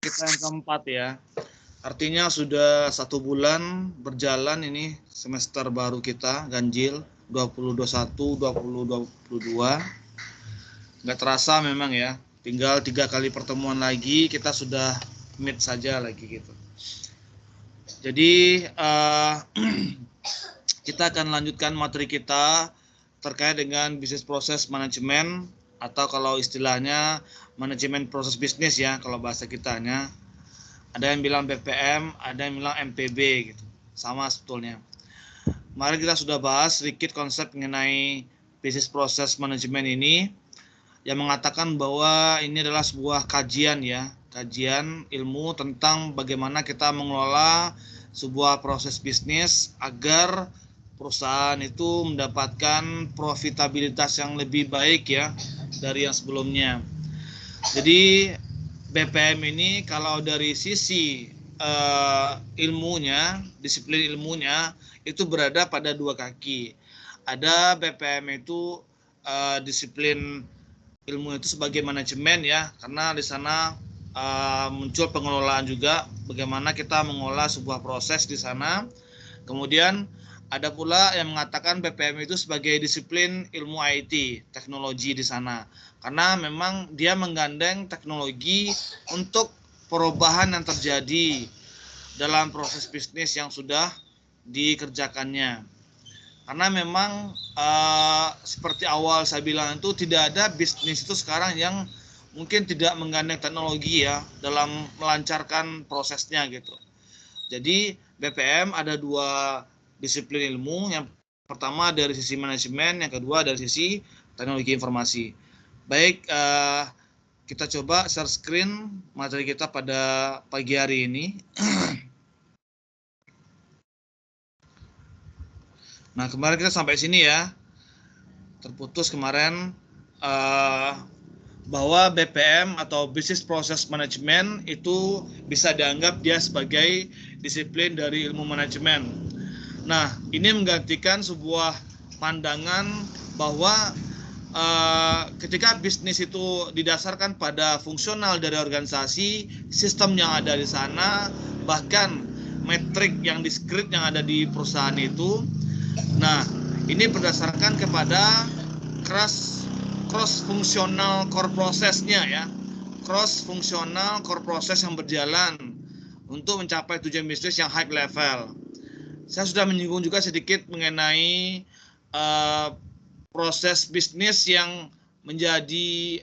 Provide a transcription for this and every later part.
kita yang keempat ya. Artinya sudah 1 bulan berjalan ini semester baru kita ganjil 2021 2022. Nggak terasa memang ya. Tinggal 3 kali pertemuan lagi kita sudah meet saja lagi gitu. Jadi kita akan lanjutkan materi kita terkait dengan bisnis proses manajemen atau kalau istilahnya manajemen proses bisnis ya kalau bahasa kitanya. Ada yang bilang BPM, ada yang bilang MPB gitu. Sama sebetulnya. Kemarin kita sudah bahas sedikit konsep mengenai bisnis proses manajemen ini yang mengatakan bahwa ini adalah sebuah kajian ya, kajian ilmu tentang bagaimana kita mengelola sebuah proses bisnis agar perusahaan itu mendapatkan profitabilitas yang lebih baik ya dari yang sebelumnya. Jadi BPM ini kalau dari sisi ilmunya, disiplin ilmunya itu berada pada 2 kaki. Ada BPM itu disiplin ilmu itu sebagai manajemen ya, karena di sana muncul pengelolaan juga, bagaimana kita mengolah sebuah proses di sana. Kemudian ada pula yang mengatakan BPM itu sebagai disiplin ilmu IT, teknologi di sana. Karena memang dia menggandeng teknologi untuk perubahan yang terjadi dalam proses bisnis yang sudah dikerjakannya. Karena memang seperti awal saya bilang itu tidak ada bisnis itu sekarang yang mungkin tidak menggandeng teknologi ya dalam melancarkan prosesnya gitu. Jadi BPM ada 2 disiplin ilmu, yang pertama dari sisi manajemen, yang kedua dari sisi teknologi informasi. Baik, kita coba share screen materi kita pada pagi hari ini. Nah, kemarin kita sampai sini ya. Terputus kemarin bahwa BPM atau Business Process Management itu bisa dianggap dia sebagai disiplin dari ilmu manajemen. Nah, ini menggantikan sebuah pandangan bahwa ketika bisnis itu didasarkan pada fungsional dari organisasi, sistem yang ada di sana, bahkan metrik yang diskrit yang ada di perusahaan itu. Nah, ini berdasarkan kepada cross fungsional core process-nya ya. Cross fungsional core process yang berjalan untuk mencapai tujuan bisnis yang high level. Saya sudah menyinggung juga sedikit mengenai proses bisnis yang menjadi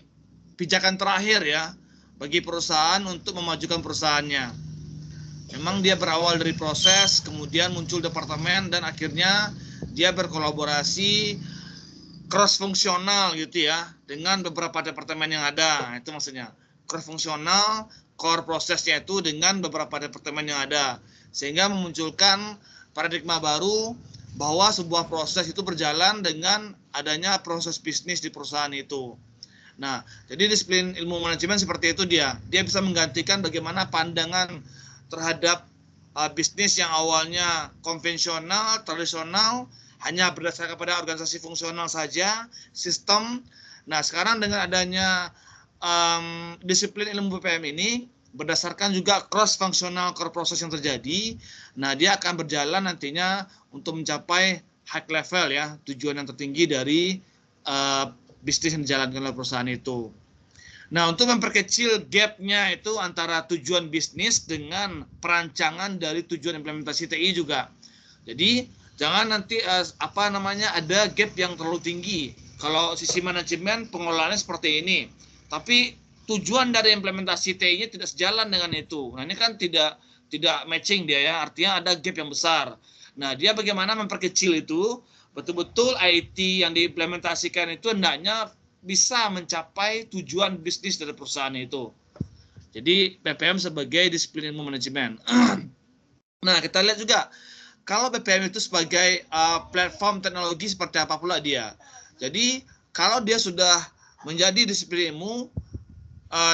pijakan terakhir ya bagi perusahaan untuk memajukan perusahaannya. Memang dia berawal dari proses, kemudian muncul departemen dan akhirnya dia berkolaborasi cross fungsional gitu ya dengan beberapa departemen yang ada. Itu maksudnya cross fungsional core prosesnya itu dengan beberapa departemen yang ada, sehingga memunculkan paradigma baru bahwa sebuah proses itu berjalan dengan adanya proses bisnis di perusahaan itu. Nah, jadi disiplin ilmu manajemen seperti itu dia bisa menggantikan bagaimana pandangan terhadap bisnis yang awalnya konvensional, tradisional, hanya berdasarkan pada organisasi fungsional saja, sistem. Nah, sekarang dengan adanya disiplin ilmu BPM ini, berdasarkan juga cross functional core process yang terjadi, nah dia akan berjalan nantinya untuk mencapai high level ya, tujuan yang tertinggi dari bisnis yang dijalankan oleh perusahaan itu. Nah, untuk memperkecil gap-nya itu antara tujuan bisnis dengan perancangan dari tujuan implementasi TI juga. Jadi, jangan nanti ada gap yang terlalu tinggi. Kalau sisi manajemen pengelolaannya seperti ini, tapi tujuan dari implementasi TI-nya tidak sejalan dengan itu. Nah, ini kan tidak matching dia ya, artinya ada gap yang besar. Nah, dia bagaimana memperkecil itu, betul-betul IT yang diimplementasikan itu hendaknya bisa mencapai tujuan bisnis dari perusahaan itu. Jadi BPM sebagai disiplin ilmu manajemen. Nah, kita lihat juga kalau BPM itu sebagai platform teknologi seperti apa pula dia. Jadi kalau dia sudah menjadi disiplin ilmu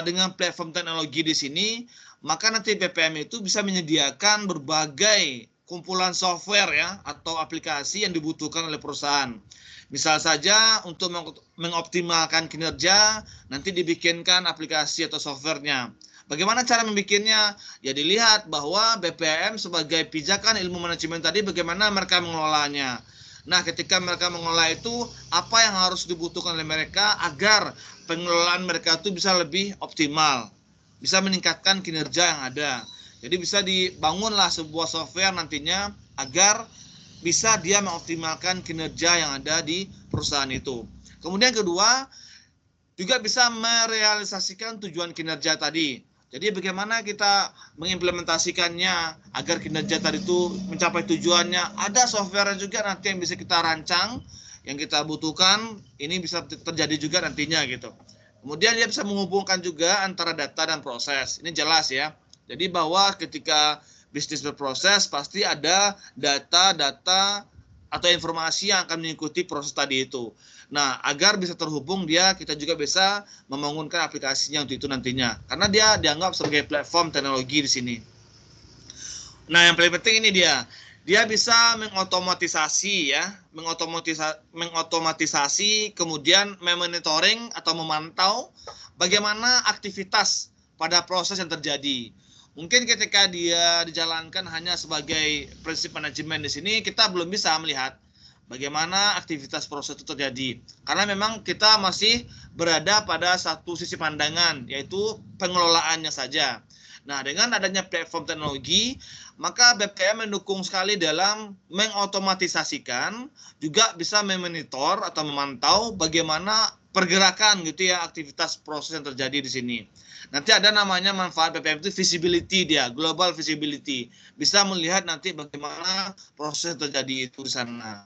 dengan platform teknologi di sini, maka nanti BPM itu bisa menyediakan berbagai kumpulan software ya atau aplikasi yang dibutuhkan oleh perusahaan. Misal saja untuk mengoptimalkan kinerja, nanti dibikinkan aplikasi atau softwarenya. Bagaimana cara membikinnya? Ya dilihat bahwa BPM sebagai pijakan ilmu manajemen tadi bagaimana mereka mengelolanya. Nah, ketika mereka mengelola itu, apa yang harus dibutuhkan oleh mereka agar pengelolaan mereka itu bisa lebih optimal, bisa meningkatkan kinerja yang ada. Jadi bisa dibangunlah sebuah software nantinya agar bisa dia mengoptimalkan kinerja yang ada di perusahaan itu. Kemudian kedua, juga bisa merealisasikan tujuan kinerja tadi. Jadi bagaimana kita mengimplementasikannya agar kinerja tadi itu mencapai tujuannya. Ada software juga nanti yang bisa kita rancang, yang kita butuhkan, ini bisa terjadi juga nantinya gitu. Kemudian dia bisa menghubungkan juga antara data dan proses. Ini jelas ya. Jadi bahwa ketika bisnis berproses pasti ada data-data atau informasi yang akan mengikuti proses tadi itu. Nah, agar bisa terhubung kita juga bisa membangunkan aplikasinya untuk itu nantinya. Karena dia dianggap sebagai platform teknologi di sini. Nah, yang paling penting ini dia bisa mengotomatisasi ya, mengotomatisasi kemudian memonitoring atau memantau bagaimana aktivitas pada proses yang terjadi. Mungkin ketika dia dijalankan hanya sebagai prinsip manajemen di sini, kita belum bisa melihat bagaimana aktivitas proses itu terjadi. Karena memang kita masih berada pada satu sisi pandangan, yaitu pengelolaannya saja. Nah, dengan adanya platform teknologi, maka BPM mendukung sekali dalam mengotomatisasikan, juga bisa memonitor atau memantau bagaimana pergerakan gitu ya, aktivitas proses yang terjadi di sini. Nanti ada namanya manfaat BPM itu visibility dia, global visibility. Bisa melihat nanti bagaimana proses yang terjadi itu di sana.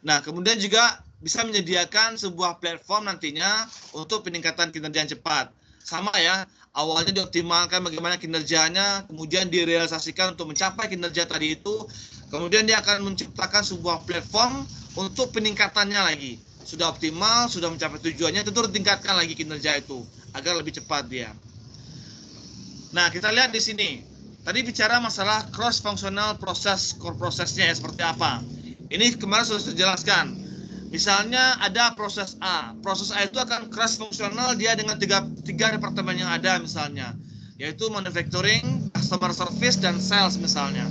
Nah, kemudian juga bisa menyediakan sebuah platform nantinya untuk peningkatan kinerja yang cepat. Sama ya, awalnya dioptimalkan bagaimana kinerjanya, kemudian direalisasikan untuk mencapai kinerja tadi itu, kemudian dia akan menciptakan sebuah platform untuk peningkatannya lagi. Sudah optimal, sudah mencapai tujuannya, tentu ditingkatkan lagi kinerja itu agar lebih cepat dia. Nah, kita lihat di sini. Tadi bicara masalah cross functional proses, core prosesnya ya, seperti apa. Ini kemarin sudah dijelaskan. Misalnya ada proses A. Proses A itu akan cross functional dia dengan tiga departemen yang ada misalnya, yaitu manufacturing, customer service, dan sales misalnya.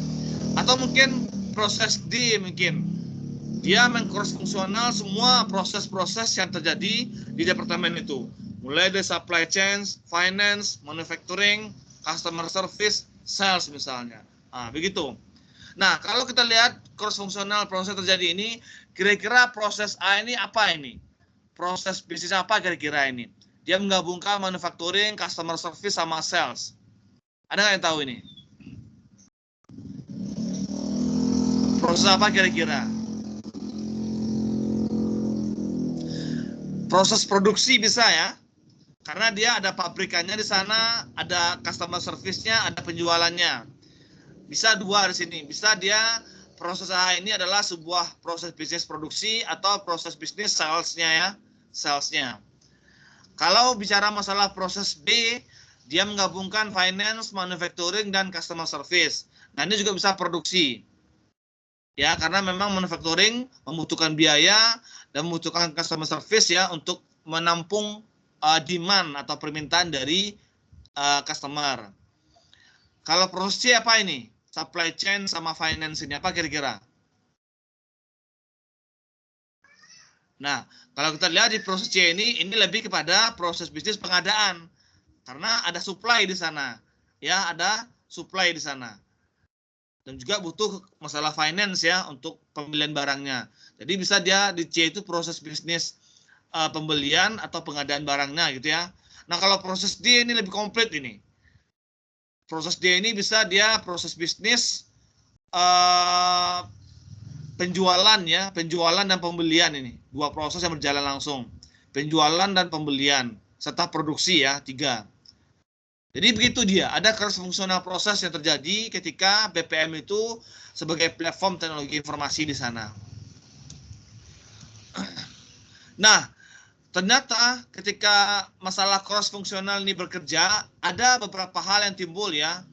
Atau mungkin proses D mungkin. Dia meng-cross fungsional semua proses-proses yang terjadi di departemen itu. Mulai dari supply chain, finance, manufacturing, customer service, sales misalnya. Nah, begitu. Nah, kalau kita lihat cross fungsional proses terjadi ini, kira-kira proses A ini apa ini? Proses bisnis apa kira-kira ini? Dia menggabungkan manufacturing, customer service, sama sales. Ada nggak yang tahu ini? Proses apa kira-kira? Proses produksi bisa ya, karena dia ada pabrikannya di sana, ada customer service-nya, ada penjualannya. Bisa dua di sini, bisa dia proses A ini adalah sebuah proses bisnis produksi atau proses bisnis salesnya ya, salesnya. Kalau bicara masalah proses B, dia menggabungkan finance, manufacturing, dan customer service. Nah, ini juga bisa produksi. Ya, karena memang manufacturing membutuhkan biaya dan membutuhkan customer service ya untuk menampung demand atau permintaan dari customer. Kalau proses C apa ini? Supply chain sama finance ini apa kira-kira? Nah, kalau kita lihat di proses C ini lebih kepada proses bisnis pengadaan. Karena ada supply di sana. Ya, ada supply di sana. Dan juga butuh masalah finance ya untuk pembelian barangnya. Jadi bisa dia di C itu proses bisnis pembelian atau pengadaan barangnya gitu ya. Nah, kalau proses D ini lebih komplit ini. Proses D ini bisa dia proses bisnis penjualan ya, penjualan dan pembelian ini. Dua proses yang berjalan langsung. Penjualan dan pembelian serta produksi ya, 3. Jadi begitu dia, ada cross fungsional proses yang terjadi ketika BPM itu sebagai platform teknologi informasi di sana. Nah, ternyata ketika masalah cross fungsional ini bekerja, ada beberapa hal yang timbul ya.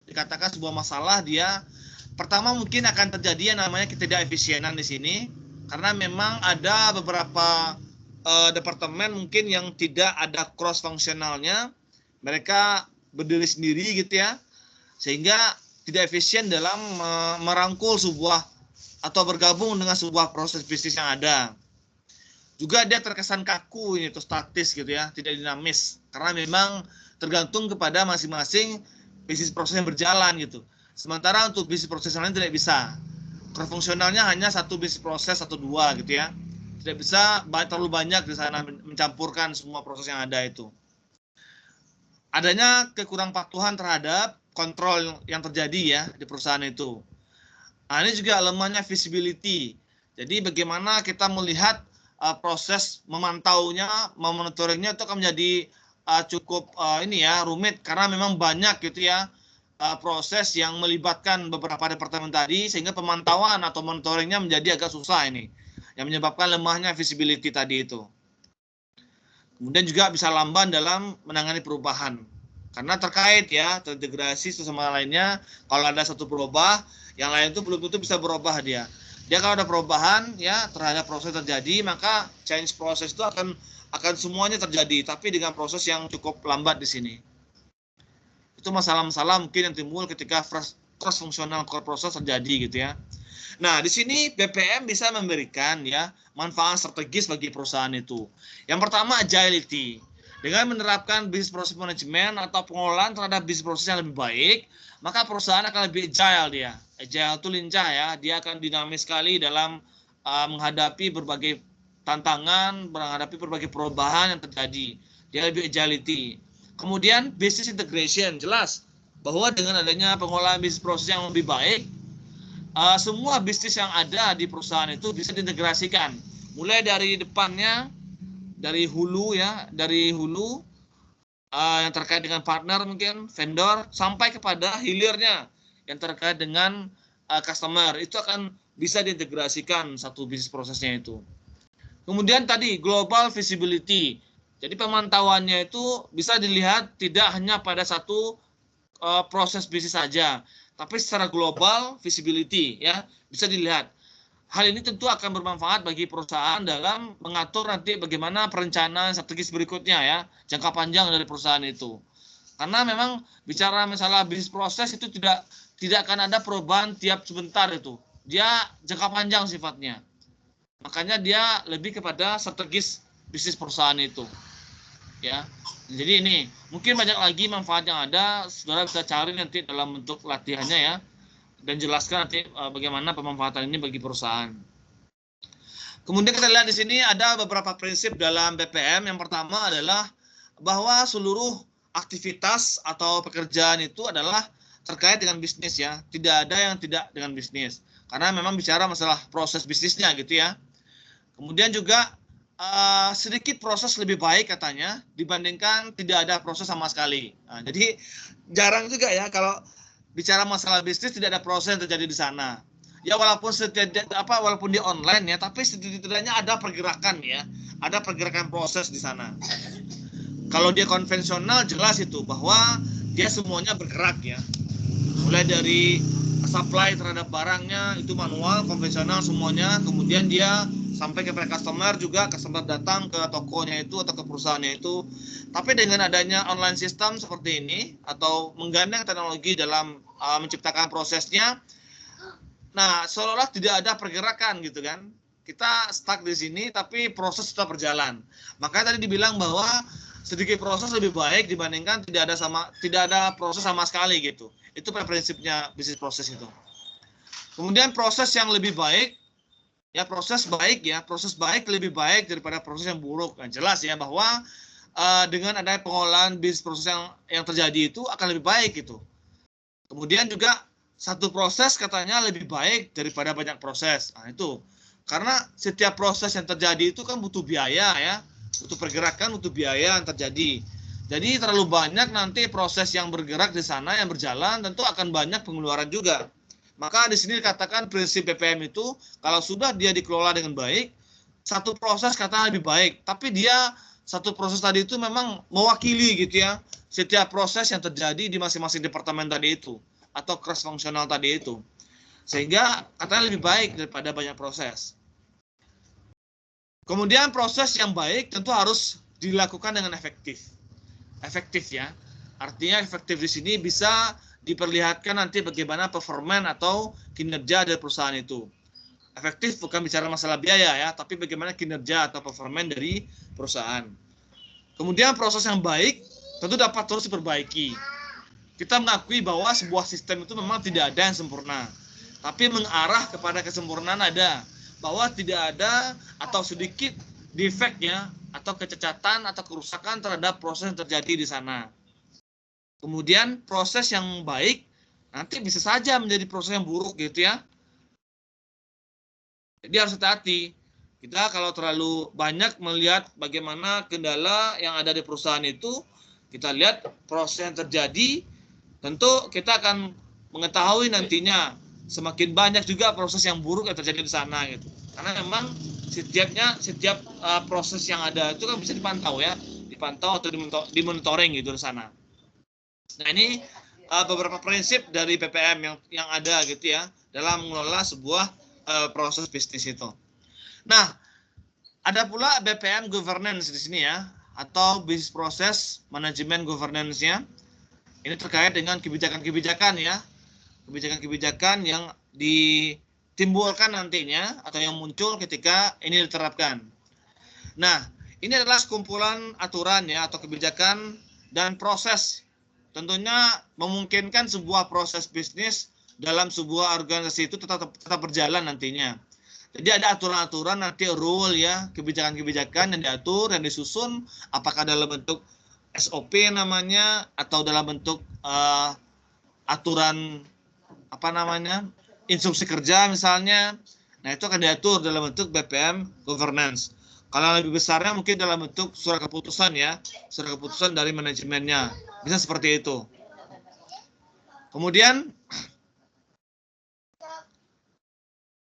Dikatakan sebuah masalah dia, pertama mungkin akan terjadi yang namanya ketidakefisienan di sini, karena memang ada beberapa departemen mungkin yang tidak ada cross fungsionalnya. Mereka berdiri sendiri gitu ya, sehingga tidak efisien dalam merangkul sebuah atau bergabung dengan sebuah proses bisnis yang ada. Juga dia terkesan kaku ini, atau statis gitu ya, tidak dinamis, karena memang tergantung kepada masing-masing bisnis proses yang berjalan gitu. Sementara untuk bisnis proses lain tidak bisa. Cross fungsionalnya hanya satu bisnis proses atau dua gitu ya. Tidak bisa terlalu banyak di sana mencampurkan semua proses yang ada itu. Adanya kekurang patuhan terhadap kontrol yang terjadi ya di perusahaan itu. Nah, ini juga lemahnya visibility. Jadi bagaimana kita melihat proses memantaunya, memonitoringnya itu akan menjadi cukup rumit karena memang banyak gitu ya proses yang melibatkan beberapa departemen tadi, sehingga pemantauan atau monitoringnya menjadi agak susah ini, yang menyebabkan lemahnya visibility tadi itu. Kemudian juga bisa lamban dalam menangani perubahan. Karena terkait ya, terintegrasi satu sama lainnya. Kalau ada satu berubah, yang lain itu belum tentu bisa berubah dia. Dia kalau ada perubahan ya terhadap proses terjadi, maka change proses itu akan semuanya terjadi, tapi dengan proses yang cukup lambat di sini. Itu masalah-masalah mungkin yang timbul ketika cross functional core process terjadi gitu ya. Nah, di sini BPM bisa memberikan ya manfaat strategis bagi perusahaan itu. Yang pertama, agility. Dengan menerapkan business process management atau pengelolaan terhadap business proses yang lebih baik, maka perusahaan akan lebih agile dia. Agile itu lincah ya, dia akan dinamis sekali dalam menghadapi berbagai tantangan, menghadapi berbagai perubahan yang terjadi. Dia lebih agility. Kemudian business integration, jelas bahwa dengan adanya pengelolaan bisnis proses yang lebih baik, semua bisnis yang ada di perusahaan itu bisa diintegrasikan. Mulai dari depannya, dari hulu ya, yang terkait dengan partner mungkin, vendor, sampai kepada hilirnya yang terkait dengan customer, itu akan bisa diintegrasikan satu bisnis prosesnya itu. Kemudian tadi global visibility. Jadi pemantauannya itu bisa dilihat tidak hanya pada satu proses bisnis saja, tapi secara global visibility ya bisa dilihat. Hal ini tentu akan bermanfaat bagi perusahaan dalam mengatur nanti bagaimana perencanaan strategis berikutnya ya, jangka panjang dari perusahaan itu. Karena memang bicara masalah bisnis proses itu tidak akan ada perubahan tiap sebentar itu. Dia jangka panjang sifatnya. Makanya dia lebih kepada strategis bisnis perusahaan itu. Ya. Jadi ini mungkin banyak lagi manfaat yang ada, saudara bisa cari nanti dalam bentuk latihannya ya, dan jelaskan nanti bagaimana pemanfaatan ini bagi perusahaan. Kemudian kita lihat di sini ada beberapa prinsip dalam BPM. Yang pertama adalah bahwa seluruh aktivitas atau pekerjaan itu adalah terkait dengan bisnis ya, tidak ada yang tidak dengan bisnis. Karena memang bicara masalah proses bisnisnya gitu ya. Kemudian juga sedikit proses lebih baik katanya dibandingkan tidak ada proses sama sekali. Nah, jadi jarang juga ya kalau bicara masalah bisnis tidak ada proses yang terjadi di sana. Ya walaupun walaupun di online ya, tapi setidaknya ada pergerakan ya, ada pergerakan proses di sana. Kalau dia konvensional jelas itu bahwa dia semuanya bergerak ya. Mulai dari supply terhadap barangnya itu manual, konvensional semuanya, kemudian dia sampai kepada customer juga, customer datang ke tokonya itu atau ke perusahaannya itu. Tapi dengan adanya online system seperti ini atau menggandeng teknologi dalam menciptakan prosesnya, nah seolah-olah tidak ada pergerakan gitu kan. Kita stuck di sini tapi proses tetap berjalan. Makanya tadi dibilang bahwa sedikit proses lebih baik dibandingkan tidak ada proses sama sekali gitu. Itu pada prinsipnya bisnis proses itu. Kemudian proses yang lebih baik ya, proses baik lebih baik daripada proses yang buruk. Nah, jelas ya bahwa dengan adanya pengolahan bisnis proses yang terjadi itu akan lebih baik gitu. Kemudian juga satu proses katanya lebih baik daripada banyak proses. Nah, itu karena setiap proses yang terjadi itu kan butuh biaya ya, butuh pergerakan, butuh biaya yang terjadi. Jadi terlalu banyak nanti proses yang bergerak di sana yang berjalan, tentu akan banyak pengeluaran juga. Maka di sini dikatakan prinsip BPM itu kalau sudah dia dikelola dengan baik, satu proses katanya lebih baik, tapi dia satu proses tadi itu memang mewakili gitu ya setiap proses yang terjadi di masing-masing departemen tadi itu atau cross fungsional tadi itu, sehingga katanya lebih baik daripada banyak proses. Kemudian proses yang baik tentu harus dilakukan dengan efektif ya. Artinya efektif di sini bisa diperlihatkan nanti bagaimana performan atau kinerja dari perusahaan itu. Efektif bukan bicara masalah biaya ya, tapi bagaimana kinerja atau performan dari perusahaan. Kemudian proses yang baik tentu dapat terus diperbaiki. Kita mengakui bahwa sebuah sistem itu memang tidak ada yang sempurna, tapi mengarah kepada kesempurnaan ada, bahwa tidak ada atau sedikit defeknya atau kecacatan atau kerusakan terhadap proses yang terjadi di sana. Kemudian proses yang baik nanti bisa saja menjadi proses yang buruk gitu ya. Jadi harus hati-hati. Kita kalau terlalu banyak melihat bagaimana kendala yang ada di perusahaan itu, kita lihat proses yang terjadi, tentu kita akan mengetahui nantinya semakin banyak juga proses yang buruk yang terjadi di sana gitu. Karena memang setiap proses yang ada itu kan bisa dipantau ya, dipantau atau dimonitoring gitu di sana. Nah ini beberapa prinsip dari BPM yang ada gitu ya dalam mengelola sebuah proses bisnis itu. Nah, ada pula BPM governance di sini ya, atau business process management governance-nya. Ini terkait dengan kebijakan-kebijakan ya, kebijakan-kebijakan yang ditimbulkan nantinya atau yang muncul ketika ini diterapkan. Nah, ini adalah sekumpulan aturan ya atau kebijakan dan proses. Tentunya memungkinkan sebuah proses bisnis dalam sebuah organisasi itu tetap berjalan nantinya. Jadi ada aturan-aturan nanti rule ya, kebijakan-kebijakan yang diatur, yang disusun, apakah dalam bentuk SOP namanya atau dalam bentuk aturan apa namanya instruksi kerja misalnya. Nah itu akan diatur dalam bentuk BPM governance. Kalau lebih besarnya mungkin dalam bentuk surat keputusan ya, surat keputusan dari manajemennya, bisa seperti itu. Kemudian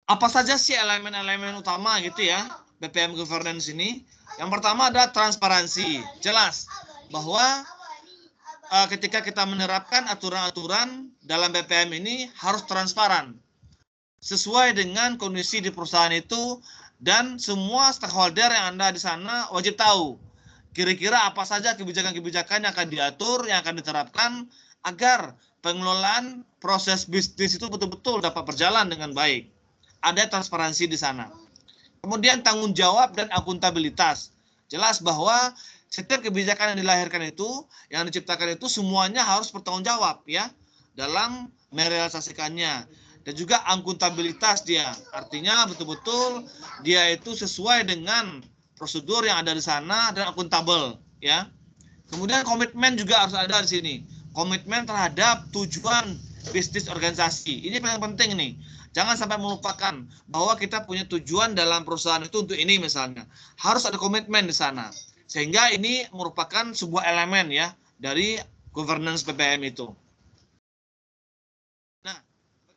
apa saja sih elemen-elemen utama gitu ya BPM governance ini? Yang pertama ada transparansi. Jelas bahwa ketika kita menerapkan aturan-aturan dalam BPM ini harus transparan. Sesuai dengan kondisi di perusahaan itu dan semua stakeholder yang ada di sana wajib tahu kira-kira apa saja kebijakan-kebijakan yang akan diatur, yang akan diterapkan agar pengelolaan proses bisnis itu betul-betul dapat berjalan dengan baik. Ada transparansi di sana. Kemudian tanggung jawab dan akuntabilitas. Jelas bahwa setiap kebijakan yang dilahirkan itu, yang diciptakan itu semuanya harus bertanggung jawab ya dalam merealisasikannya. Dan juga akuntabilitas dia. Artinya betul-betul dia itu sesuai dengan prosedur yang ada di sana dan akuntabel ya. Kemudian komitmen juga harus ada di sini. Komitmen terhadap tujuan bisnis organisasi. Ini paling penting nih. Jangan sampai melupakan bahwa kita punya tujuan dalam perusahaan itu untuk ini misalnya. Harus ada komitmen di sana. Sehingga ini merupakan sebuah elemen ya dari governance BPM itu. Nah,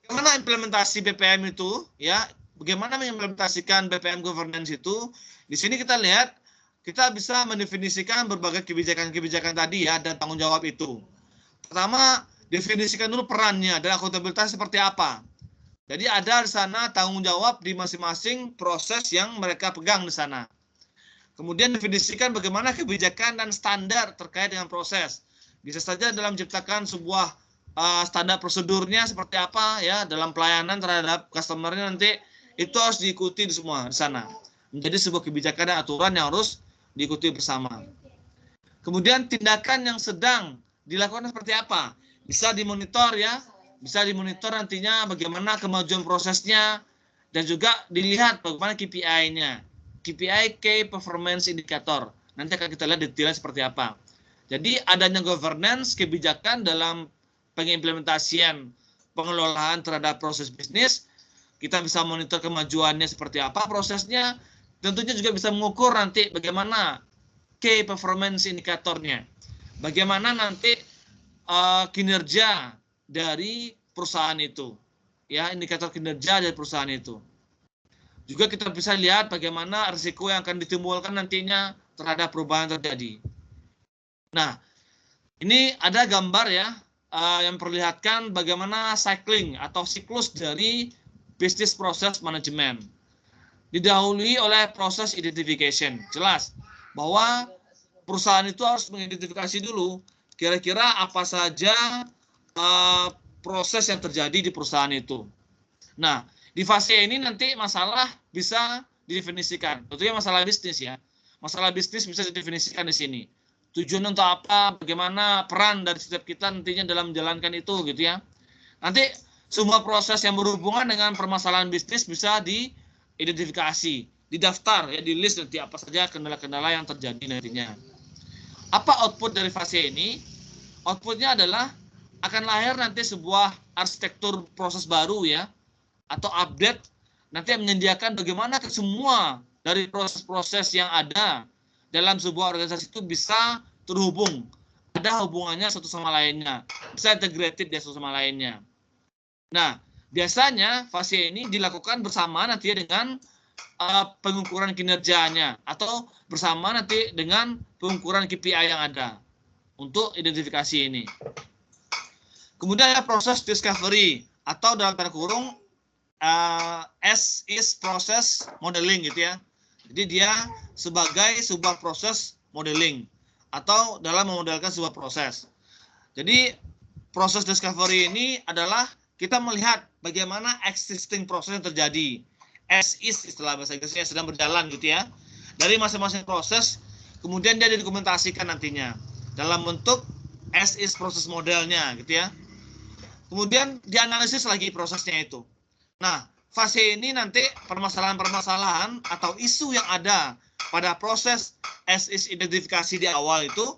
bagaimana implementasi BPM itu ya? Bagaimana mengimplementasikan BPM governance itu? Di sini kita lihat kita bisa mendefinisikan berbagai kebijakan-kebijakan tadi ya dan tanggung jawab itu. Pertama, definisikan dulu perannya dan akuntabilitas seperti apa. Jadi ada di sana tanggung jawab di masing-masing proses yang mereka pegang di sana. Kemudian definisikan bagaimana kebijakan dan standar terkait dengan proses. Bisa saja dalam menciptakan sebuah standar prosedurnya seperti apa ya dalam pelayanan terhadap customer-nya nanti itu harus diikuti di semua di sana. Menjadi sebuah kebijakan dan aturan yang harus diikuti bersama. Kemudian tindakan yang sedang dilakukan seperti apa? Bisa dimonitor ya. Bisa dimonitor nantinya bagaimana kemajuan prosesnya dan juga dilihat bagaimana KPI-nya. KPI Key Performance Indicator. Nanti akan kita lihat detailnya seperti apa. Jadi adanya governance kebijakan dalam pengimplementasian pengelolaan terhadap proses bisnis, kita bisa monitor kemajuannya seperti apa prosesnya. Tentunya juga bisa mengukur nanti bagaimana Key Performance Indicator-nya. Bagaimana nanti kinerja dari perusahaan itu, ya indikator kinerja dari perusahaan itu. Juga kita bisa lihat bagaimana risiko yang akan ditimbulkan nantinya terhadap perubahan terjadi. Nah, ini ada gambar ya yang memperlihatkan bagaimana cycling atau siklus dari business process management. Didahului oleh proses identification. Jelas bahwa perusahaan itu harus mengidentifikasi dulu kira-kira apa saja proses yang terjadi di perusahaan itu. Nah, di fase ini nanti masalah bisa didefinisikan. Tentunya masalah bisnis ya. Masalah bisnis bisa didefinisikan di sini. Tujuan untuk apa, bagaimana peran dari setiap kita nantinya dalam menjalankan itu gitu ya. Nanti semua proses yang berhubungan dengan permasalahan bisnis bisa diidentifikasi, didaftar ya, di list nanti apa saja kendala-kendala yang terjadi nantinya. Apa output dari fase ini? Outputnya adalah akan lahir nanti sebuah arsitektur proses baru ya, atau update nanti yang menyediakan bagaimana semua dari proses-proses yang ada dalam sebuah organisasi itu bisa terhubung, ada hubungannya satu sama lainnya, bisa integrated ya satu sama lainnya. Nah, biasanya fase ini dilakukan bersama nanti dengan pengukuran kinerjanya atau bersama nanti dengan pengukuran KPI yang ada untuk identifikasi ini. Kemudian ada proses discovery atau dalam tanda kurung S is process modeling gitu ya. Jadi dia sebagai sebuah proses modeling atau dalam memodelkan sebuah proses. Jadi proses discovery ini adalah kita melihat bagaimana existing proses yang terjadi. As is istilah bahasa Inggrisnya sedang berjalan gitu ya. Dari masing-masing proses kemudian dia didokumentasikan nantinya dalam bentuk as is proses modelnya gitu ya. Kemudian dianalisis lagi prosesnya itu. Nah, fase ini nanti permasalahan-permasalahan atau isu yang ada pada proses as is identifikasi di awal itu,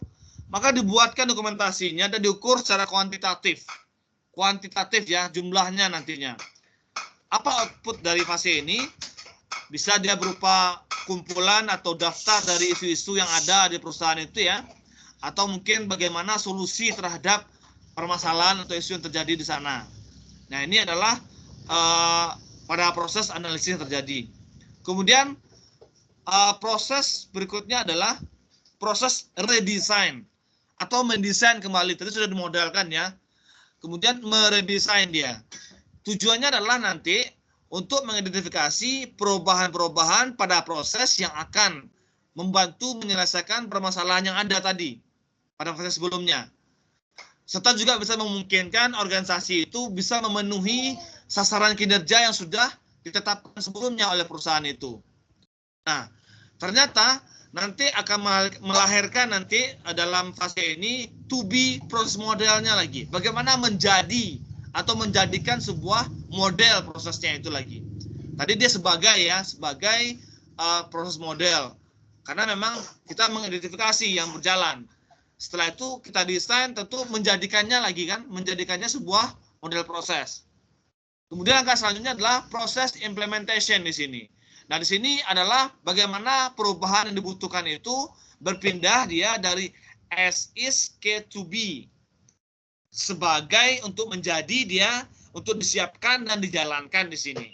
maka dibuatkan dokumentasinya dan diukur secara kuantitatif. Kuantitatif ya, jumlahnya nantinya. Apa output dari fase ini? Bisa dia berupa kumpulan atau daftar dari isu-isu yang ada di perusahaan itu ya, atau mungkin bagaimana solusi terhadap permasalahan atau isu yang terjadi di sana. Nah, ini adalah pada proses analisis yang terjadi. Kemudian proses berikutnya adalah proses redesign atau mendesain kembali. Tadi sudah dimodelkan ya. Kemudian meredesain dia. Tujuannya adalah nanti untuk mengidentifikasi perubahan-perubahan pada proses yang akan membantu menyelesaikan permasalahan yang ada tadi pada fase sebelumnya. Serta juga bisa memungkinkan organisasi itu bisa memenuhi sasaran kinerja yang sudah ditetapkan sebelumnya oleh perusahaan itu. Nah, ternyata nanti akan melahirkan nanti dalam fase ini to be proses modelnya lagi. Bagaimana menjadi atau menjadikan sebuah model prosesnya itu lagi. Tadi dia sebagai proses model. Karena memang kita mengidentifikasi yang berjalan. Setelah itu kita desain tentu menjadikannya lagi kan, menjadikannya sebuah model proses. Kemudian langkah selanjutnya adalah proses implementation di sini. Nah, di sini adalah bagaimana perubahan yang dibutuhkan itu berpindah dia dari as is ke to be. Sebagai untuk menjadi dia untuk disiapkan dan dijalankan di sini.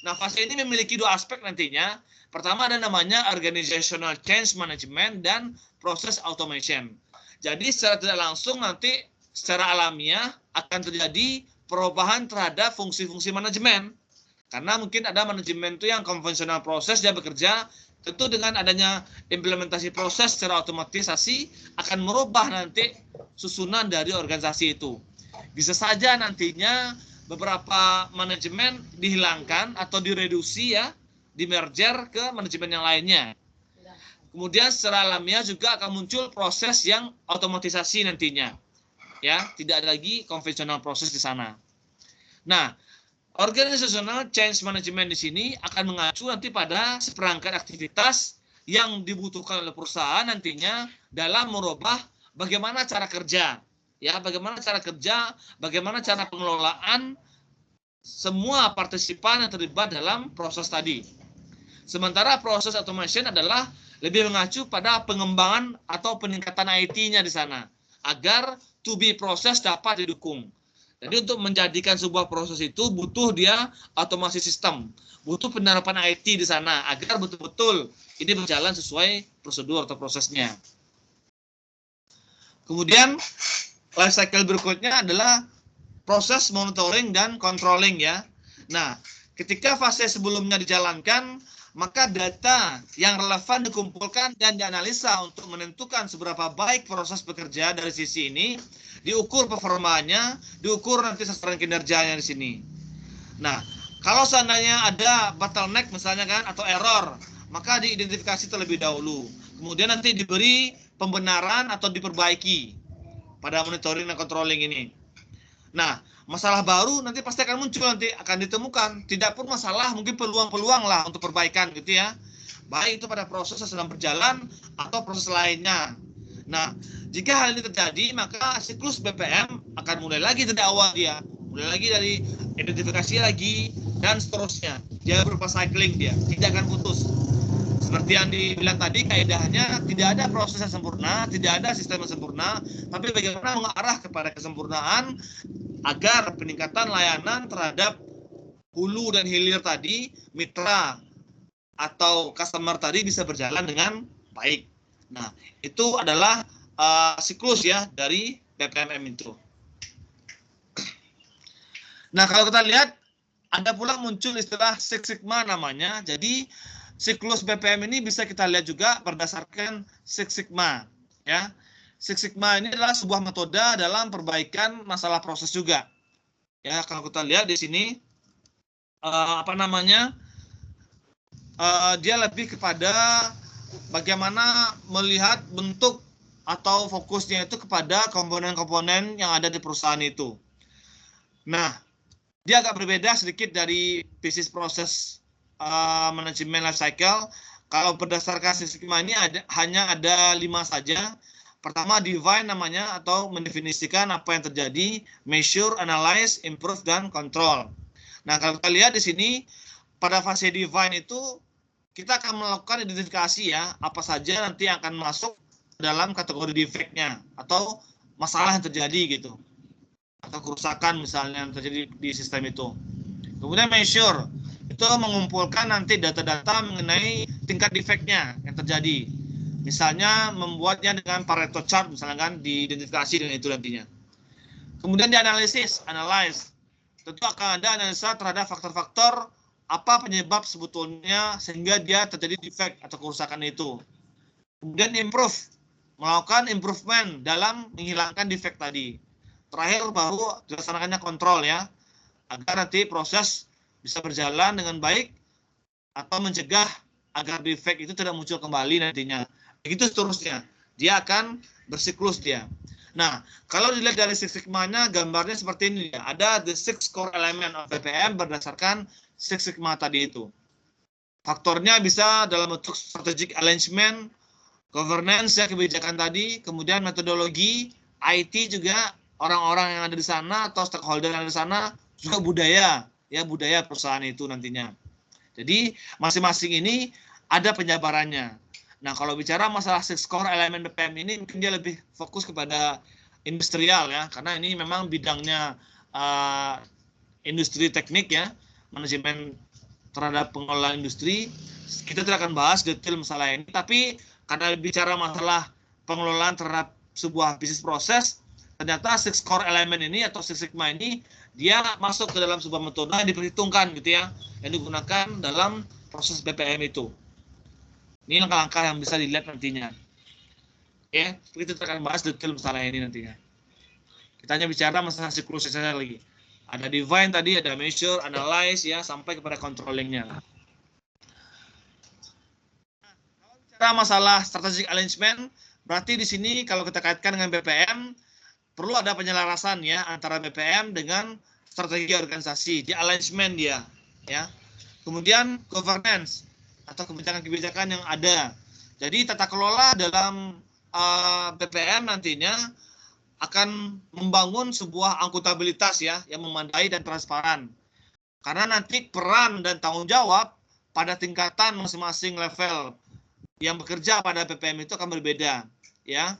Nah, fase ini memiliki dua aspek nantinya. Pertama ada namanya organizational change management dan proses automation. Jadi secara tidak langsung nanti secara alamiah akan terjadi perubahan terhadap fungsi-fungsi manajemen. Karena mungkin ada manajemen itu yang konvensional proses dia bekerja, tentu dengan adanya implementasi proses secara otomatisasi akan merubah nanti susunan dari organisasi itu. Bisa saja nantinya beberapa manajemen dihilangkan atau direduksi ya, di-merger ke manajemen yang lainnya. Kemudian secara alamiah juga akan muncul proses yang otomatisasi nantinya. Ya, tidak ada lagi konvensional proses di sana. Nah, organizational change management di sini akan mengacu nanti pada seperangkat aktivitas yang dibutuhkan oleh perusahaan nantinya dalam merubah bagaimana cara kerja. Ya, bagaimana cara kerja, bagaimana cara pengelolaan semua partisipan yang terlibat dalam proses tadi. Sementara proses automation adalah lebih mengacu pada pengembangan atau peningkatan IT-nya di sana agar to be proses dapat didukung. Jadi untuk menjadikan sebuah proses itu butuh dia otomasi sistem, butuh penerapan IT di sana agar betul-betul ini berjalan sesuai prosedur atau prosesnya. Kemudian life cycle berikutnya adalah proses monitoring dan controlling ya. Nah, ketika fase sebelumnya dijalankan maka data yang relevan dikumpulkan dan dianalisa untuk menentukan seberapa baik proses bekerja dari sisi ini, diukur performanya, diukur nanti sasaran kinerjanya di sini. Nah, kalau seandainya ada bottleneck misalnya kan, atau error, maka diidentifikasi terlebih dahulu. Kemudian nanti diberi pembenaran atau diperbaiki pada monitoring dan controlling ini. Nah, masalah baru nanti pasti akan muncul, nanti akan ditemukan. Tidak pun masalah, mungkin peluang-peluang lah untuk perbaikan gitu ya. Baik itu pada proses yang sedang berjalan atau proses lainnya. Nah, jika hal ini terjadi, maka siklus BPM akan mulai lagi dari awal dia. Mulai lagi dari identifikasi lagi, dan seterusnya. Dia berupa cycling dia, tidak akan putus. Seperti yang dibilang tadi, kaedahnya tidak ada proses yang sempurna, tidak ada sistem yang sempurna, tapi bagaimana mengarah kepada kesempurnaan agar peningkatan layanan terhadap hulu dan hilir tadi, mitra atau customer tadi bisa berjalan dengan baik. Nah, itu adalah siklus ya dari BPM itu. Nah, kalau kita lihat, ada pula muncul istilah Six Sigma namanya. Jadi, siklus BPM ini bisa kita lihat juga berdasarkan Six Sigma. Ya, Six Sigma ini adalah sebuah metode dalam perbaikan masalah proses juga. Ya, kalau kita lihat di sini, dia lebih kepada bagaimana melihat bentuk atau fokusnya itu kepada komponen-komponen yang ada di perusahaan itu. Nah, dia agak berbeda sedikit dari bisnis proses manajemen life cycle. Kalau berdasarkan Six Sigma ini hanya ada 5 saja. Pertama, define namanya, atau mendefinisikan apa yang terjadi, measure, analyze, improve, dan control. Nah, kalau kita lihat di sini, pada fase define itu, kita akan melakukan identifikasi ya, apa saja nanti akan masuk dalam kategori defect-nya, atau masalah yang terjadi gitu. Atau kerusakan misalnya yang terjadi di sistem itu. Kemudian measure, itu mengumpulkan nanti data-data mengenai tingkat defect-nya yang terjadi. Misalnya membuatnya dengan Pareto chart, misalnya kan diidentifikasi dengan itu nantinya. Kemudian dianalisis, analyze. Tentu akan ada analisa terhadap faktor-faktor apa penyebab sebetulnya sehingga dia terjadi defect atau kerusakan itu. Kemudian improve, melakukan improvement dalam menghilangkan defect tadi. Terakhir baru dilaksanakannya kontrol ya, agar nanti proses bisa berjalan dengan baik atau mencegah agar defect itu tidak muncul kembali nantinya. Begitu seterusnya, dia akan bersiklus dia. Nah, kalau dilihat dari Six Sigma-nya, gambarnya seperti ini ya. Ada the six core element of BPM berdasarkan Six Sigma tadi itu. Faktornya bisa dalam bentuk strategic arrangement, governance ya, kebijakan tadi, kemudian metodologi, IT juga, orang-orang yang ada di sana atau stakeholder yang ada di sana, juga budaya, ya budaya perusahaan itu nantinya. Jadi masing-masing ini ada penjabarannya. Nah, kalau bicara masalah six core elemen BPM ini, mungkin dia lebih fokus kepada industrial ya, karena ini memang bidangnya industri teknik ya, manajemen terhadap pengelolaan industri. Kita tidak akan bahas detail masalah ini, tapi karena bicara masalah pengelolaan terhadap sebuah bisnis proses, ternyata six core element ini atau Six Sigma ini dia masuk ke dalam sebuah metode yang diperhitungkan gitu ya, yang digunakan dalam proses BPM itu. Ini langkah-langkah yang bisa dilihat nantinya. Oke, kita akan bahas detail masalah ini nantinya. Kita hanya bicara masalah siklus saja lagi. Ada define tadi, ada measure, analyze ya, sampai kepada controllingnya. Kalau bicara masalah strategic arrangement, berarti di sini kalau kita kaitkan dengan BPM, perlu ada penyelarasan ya antara BPM dengan strategi organisasi, di arrangement dia, ya. Kemudian governance atau kebijakan-kebijakan yang ada. Jadi tata kelola dalam BPM nantinya akan membangun sebuah akuntabilitas ya yang memadai dan transparan. Karena nanti peran dan tanggung jawab pada tingkatan masing-masing level yang bekerja pada BPM itu akan berbeda, ya.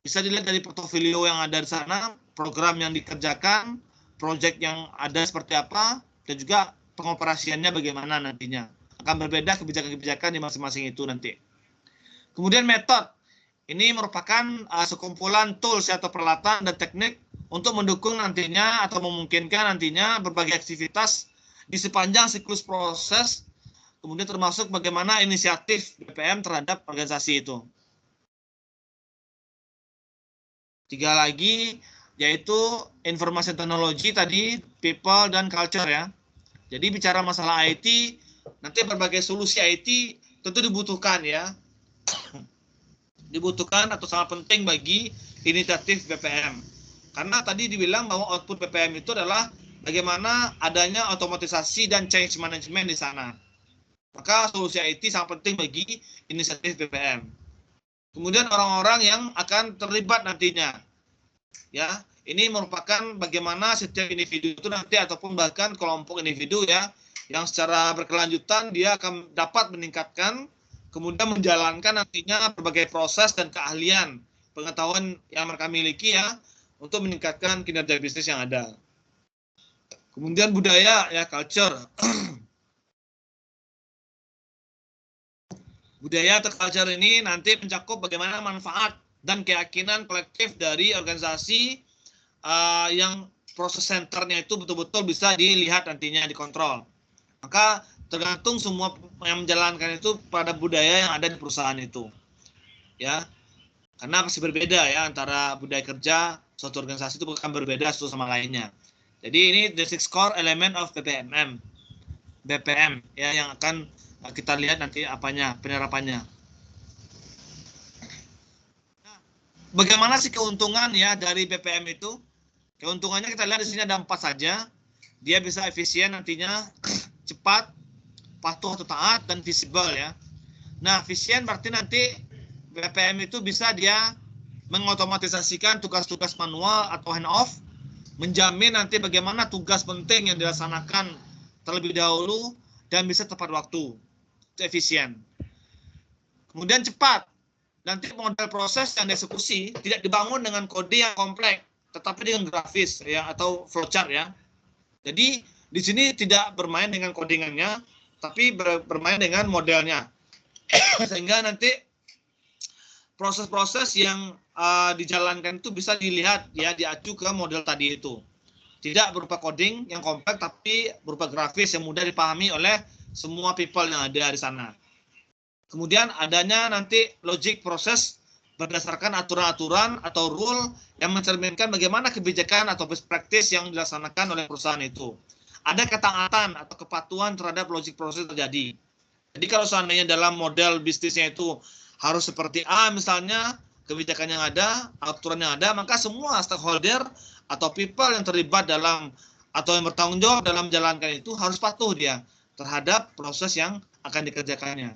Bisa dilihat dari portofolio yang ada di sana, program yang dikerjakan, proyek yang ada seperti apa, dan juga pengoperasiannya bagaimana nantinya. Akan berbeda kebijakan-kebijakan di masing-masing itu nanti. Kemudian metode. Ini merupakan sekumpulan tools atau peralatan dan teknik untuk mendukung nantinya atau memungkinkan nantinya berbagai aktivitas di sepanjang siklus proses kemudian termasuk bagaimana inisiatif BPM terhadap organisasi itu. 3 lagi, yaitu information technology tadi, people dan culture ya. Jadi bicara masalah IT, nanti berbagai solusi IT tentu dibutuhkan ya. Dibutuhkan atau sangat penting bagi inisiatif BPM. Karena tadi dibilang bahwa output BPM itu adalah bagaimana adanya otomatisasi dan change management di sana. Maka solusi IT sangat penting bagi inisiatif BPM. Kemudian orang-orang yang akan terlibat nantinya. Ya, ini merupakan bagaimana setiap individu itu nanti ataupun bahkan kelompok individu ya yang secara berkelanjutan dia akan dapat meningkatkan kemudian menjalankan nantinya berbagai proses dan keahlian pengetahuan yang mereka miliki ya untuk meningkatkan kinerja bisnis yang ada. Kemudian budaya ya, culture. Budaya atau culture ini nanti mencakup bagaimana manfaat dan keyakinan kolektif dari organisasi yang proses centernya itu betul-betul bisa dilihat nantinya, dikontrol. Maka tergantung semua yang menjalankan itu pada budaya yang ada di perusahaan itu. Ya. Karena pasti berbeda ya antara budaya kerja suatu organisasi itu bukan berbeda satu sama lainnya. Jadi ini the 6 core element of BPM ya yang akan kita lihat nanti apanya penerapannya. Nah, bagaimana sih keuntungan ya dari BPM itu? Keuntungannya kita lihat di sini ada 4 saja. Dia bisa efisien nantinya, cepat, patuh atau taat, dan visible ya. Nah, efisien berarti nanti BPM itu bisa dia mengotomatisasikan tugas-tugas manual atau hand off, menjamin nanti bagaimana tugas penting yang dilaksanakan terlebih dahulu dan bisa tepat waktu. Itu efisien. Kemudian cepat. Nanti model proses yang dieksekusi tidak dibangun dengan kode yang kompleks, tetapi dengan grafis ya atau flowchart ya. Jadi di sini tidak bermain dengan codingannya, tapi bermain dengan modelnya. Sehingga nanti proses-proses yang dijalankan itu bisa dilihat ya, diacu ke model tadi itu. Tidak berupa coding yang kompleks, tapi berupa grafis yang mudah dipahami oleh semua people yang ada di sana. Kemudian adanya nanti logic proses berdasarkan aturan-aturan atau rule yang mencerminkan bagaimana kebijakan atau best practice yang dilaksanakan oleh perusahaan itu. Ada ketaatan atau kepatuhan terhadap logic proses terjadi. Jadi kalau seandainya dalam model bisnisnya itu harus seperti A misalnya, kebijakan yang ada, aturan yang ada, maka semua stakeholder atau people yang terlibat dalam atau yang bertanggung jawab dalam menjalankan itu harus patuh dia terhadap proses yang akan dikerjakannya.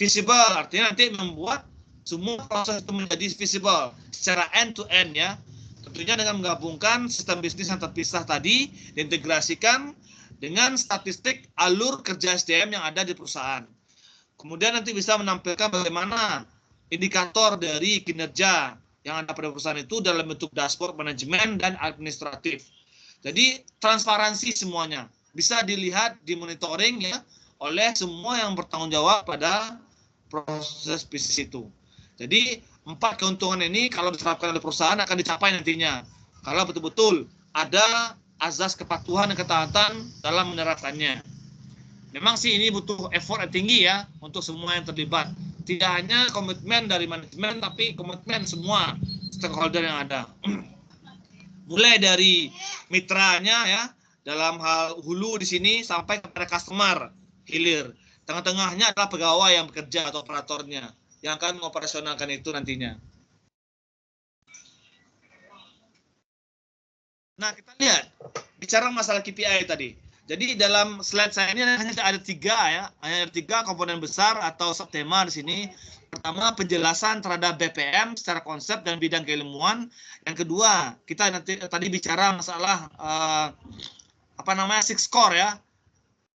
Visible artinya nanti membuat semua proses itu menjadi visible secara end to end ya. Tentunya dengan menggabungkan sistem bisnis yang terpisah tadi diintegrasikan dengan statistik alur kerja SDM yang ada di perusahaan. Kemudian nanti bisa menampilkan bagaimana indikator dari kinerja yang ada pada perusahaan itu dalam bentuk dashboard manajemen dan administratif. Jadi transparansi semuanya bisa dilihat, dimonitoring ya oleh semua yang bertanggung jawab pada proses bisnis itu. Jadi 4 keuntungan ini kalau diterapkan oleh perusahaan akan dicapai nantinya. Kalau betul-betul ada azas kepatuhan dan ketaatan dalam menerapkannya. Memang sih ini butuh effort yang tinggi ya untuk semua yang terlibat. Tidak hanya komitmen dari manajemen, tapi komitmen semua stakeholder yang ada. Mulai dari mitranya ya, dalam hal hulu di sini sampai kepada customer hilir. Tengah-tengahnya adalah pegawai yang bekerja atau operatornya yang akan mengoperasionalkan itu nantinya. Nah, kita lihat bicara masalah KPI tadi. Jadi dalam slide saya ini hanya ada 3 ya, hanya ada 3 komponen besar atau subtema di sini. Pertama, penjelasan terhadap BPM secara konsep dan bidang keilmuan. Yang kedua, kita nanti tadi bicara masalah 6 core ya,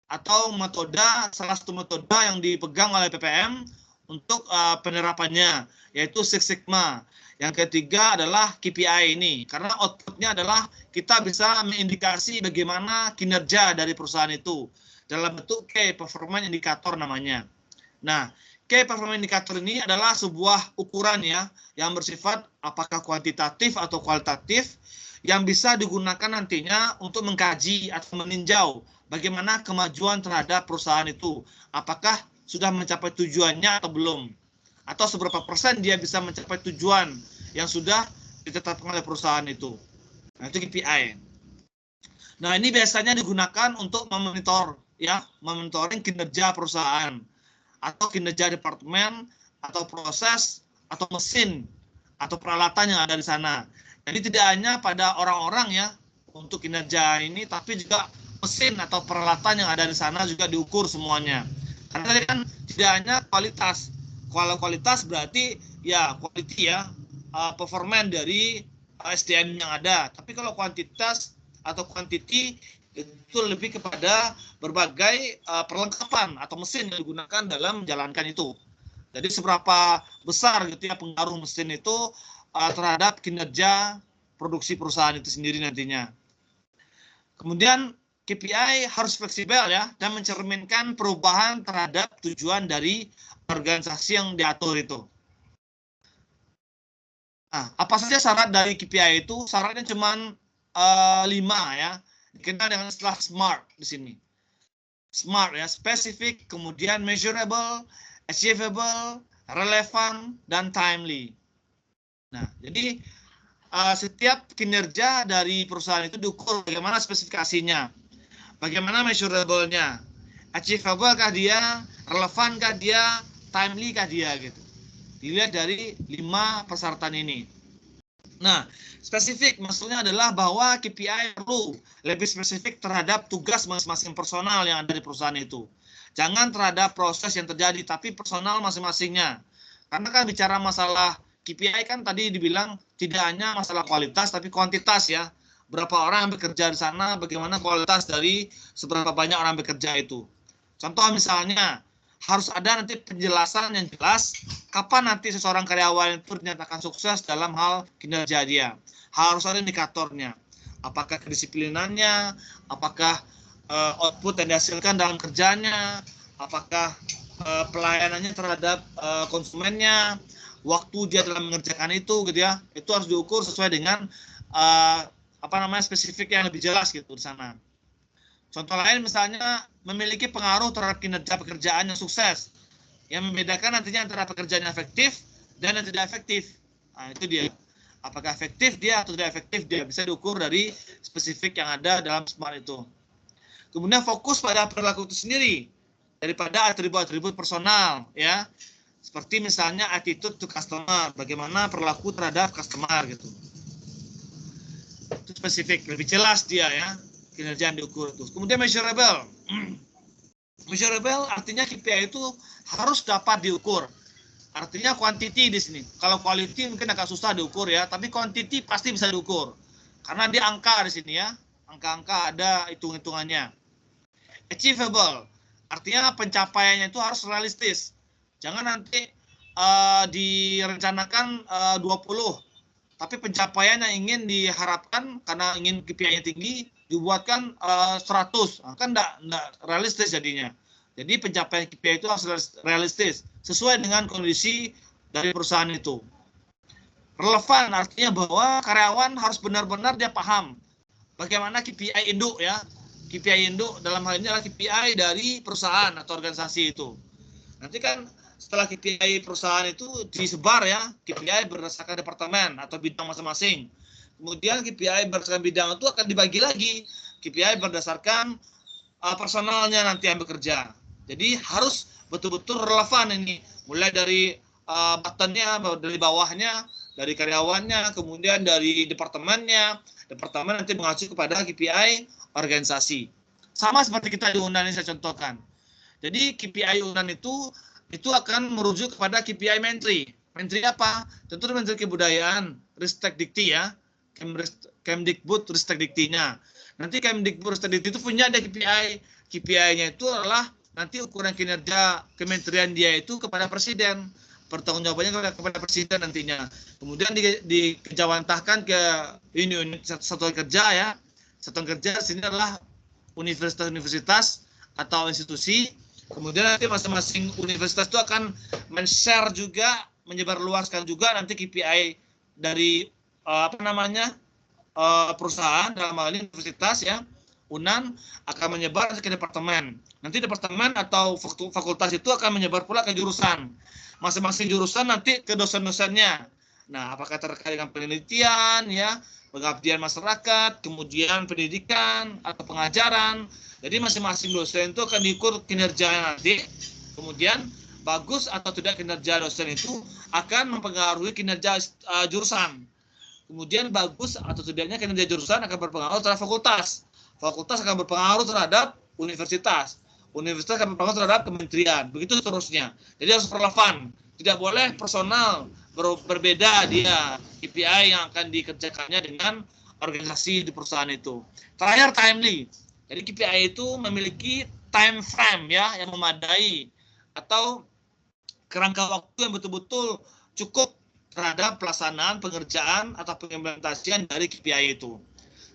atau metode, salah satu metode yang dipegang oleh BPM untuk penerapannya, yaitu Six Sigma. Yang ketiga adalah KPI ini, karena outputnya adalah kita bisa mengindikasi bagaimana kinerja dari perusahaan itu dalam bentuk Key Performance Indicator namanya. Nah, Key Performance Indicator ini adalah sebuah ukuran ya yang bersifat apakah kuantitatif atau kualitatif yang bisa digunakan nantinya untuk mengkaji atau meninjau bagaimana kemajuan terhadap perusahaan itu. Apakah sudah mencapai tujuannya atau belum? Atau seberapa persen dia bisa mencapai tujuan yang sudah ditetapkan oleh perusahaan itu. Nah, itu KPI. Nah, ini biasanya digunakan untuk memonitor, ya, memonitoring kinerja perusahaan atau kinerja departemen atau proses atau mesin atau peralatan yang ada di sana. Jadi tidak hanya pada orang-orang ya untuk kinerja ini, tapi juga mesin atau peralatan yang ada di sana juga diukur semuanya. Karena tadi kan tidak hanya kualitas. Kalau kualitas berarti ya quality ya, performan dari SDM yang ada. Tapi kalau kuantitas atau quantity itu lebih kepada berbagai perlengkapan atau mesin yang digunakan dalam menjalankan itu. Jadi seberapa besar gitu ya pengaruh mesin itu terhadap kinerja produksi perusahaan itu sendiri nantinya. Kemudian KPI harus fleksibel ya dan mencerminkan perubahan terhadap tujuan dari organisasi yang diatur itu. Nah, apa saja syarat dari KPI itu? Syaratnya cuma 5 ya. Dikenal dengan istilah SMART di sini. SMART ya, specific, kemudian measurable, achievable, relevant, dan timely. Nah, jadi setiap kinerja dari perusahaan itu diukur bagaimana spesifikasinya, bagaimana measurable-nya, achievable kah dia, relevan kah dia, timely kah dia gitu. Dilihat dari 5 persyaratan ini. Nah, spesifik maksudnya adalah bahwa KPI perlu lebih spesifik terhadap tugas masing-masing personal yang ada di perusahaan itu. Jangan terhadap proses yang terjadi, tapi personal masing-masingnya. Karena kan bicara masalah KPI kan tadi dibilang tidak hanya masalah kualitas, tapi kuantitas ya. Berapa orang yang bekerja di sana, bagaimana kualitas dari seberapa banyak orang bekerja itu. Contoh misalnya, harus ada nanti penjelasan yang jelas kapan nanti seseorang karyawan itu dinyatakan sukses dalam hal kinerja dia. Harus ada indikatornya. Apakah kedisiplinannya, apakah output yang dihasilkan dalam kerjanya, apakah pelayanannya terhadap konsumennya, waktu dia dalam mengerjakan itu gitu ya. Itu harus diukur sesuai dengan spesifik yang lebih jelas gitu di sana. Contoh lain misalnya memiliki pengaruh terhadap kinerja pekerjaan yang sukses. Yang membedakan nantinya antara pekerjaan yang efektif dan yang tidak efektif. Nah, itu dia. Apakah efektif dia atau tidak efektif dia bisa diukur dari spesifik yang ada dalam SMART itu. Kemudian fokus pada perilaku itu sendiri daripada atribut-atribut personal ya. Seperti misalnya attitude to customer, bagaimana perilaku terhadap customer gitu. Itu spesifik, lebih jelas dia ya. Kinerja yang diukur itu. Kemudian measurable. Measurable artinya KPI itu harus dapat diukur. Artinya quantity di sini. Kalau quality mungkin agak susah diukur ya, tapi quantity pasti bisa diukur. Karena dia angka di sini ya. Angka-angka ada hitung-hitungannya. Achievable. Artinya pencapaiannya itu harus realistis. Jangan nanti direncanakan 20, tapi pencapaian yang ingin diharapkan karena ingin KPI-nya tinggi dibuatkan 100, kan enggak realistis jadinya. Jadi pencapaian KPI itu harus realistis sesuai dengan kondisi dari perusahaan itu. Relevan artinya bahwa karyawan harus benar-benar dia paham bagaimana KPI induk ya. KPI induk dalam hal ini adalah KPI dari perusahaan atau organisasi itu. Nanti kan setelah KPI perusahaan itu disebar ya, KPI berdasarkan departemen atau bidang masing-masing. Kemudian KPI berdasarkan bidang itu akan dibagi lagi. KPI berdasarkan personalnya nanti yang bekerja. Jadi harus betul-betul relevan ini. Mulai dari buttonnya, dari bawahnya, dari karyawannya, kemudian dari departemennya. Departemen nanti mengacu kepada KPI organisasi. Sama seperti kita di UNAN ini saya contohkan. Jadi KPI UNAN itu akan merujuk kepada KPI Menteri. Menteri apa? Tentu Menteri Kebudayaan, Ristek Dikti ya. Kemdikbud Ristek Diktinya. Nanti Kemdikbud Ristek Dikti itu punya ada KPI. KPI-nya itu adalah nanti ukuran kinerja kementerian dia itu kepada presiden. Pertanggungjawabannya kepada presiden nantinya. Kemudian dikejawantahkan ke unit satuan kerja ya. Satuan kerja sini adalah universitas-universitas atau institusi. Kemudian nanti masing-masing universitas itu akan men-share juga, menyebarluaskan juga nanti KPI dari perusahaan dalam hal ini universitas ya UNAN akan menyebar ke departemen. Nanti departemen atau fakultas itu akan menyebar pula ke jurusan. Masing-masing jurusan nanti ke dosen-dosennya. Nah, apakah terkait dengan penelitian, ya, pengabdian masyarakat, kemudian pendidikan atau pengajaran. Jadi masing-masing dosen itu akan diukur kinerjanya nanti. Kemudian bagus atau tidak kinerja dosen itu akan mempengaruhi kinerja jurusan. Kemudian bagus atau tidaknya kinerja jurusan akan berpengaruh terhadap fakultas. Fakultas akan berpengaruh terhadap universitas. Universitas akan berpengaruh terhadap kementerian. Begitu seterusnya. Jadi harus relevan. Tidak boleh personal berbeda dia KPI yang akan dikerjakannya dengan organisasi di perusahaan itu. Terakhir, timely. Jadi KPI itu memiliki time frame ya yang memadai atau kerangka waktu yang betul-betul cukup terhadap pelaksanaan pengerjaan atau pengimplementasian dari KPI itu.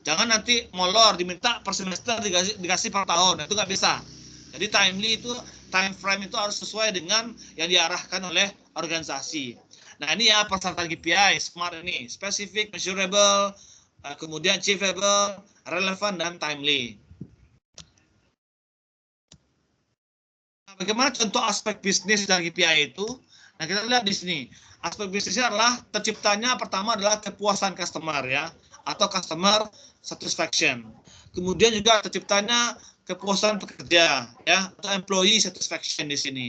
Jangan nanti molor diminta per semester dikasih per tahun, itu nggak bisa. Jadi timely itu, time frame itu harus sesuai dengan yang diarahkan oleh organisasi. Nah ini ya persyaratan KPI, SMART ini, specific, measurable, kemudian achievable, relevant, dan timely. Nah, bagaimana contoh aspek bisnis dari KPI itu? Nah kita lihat di sini, aspek bisnisnya adalah terciptanya pertama adalah kepuasan customer ya, atau customer satisfaction. Kemudian juga terciptanya kepuasan pekerja ya, atau employee satisfaction di sini.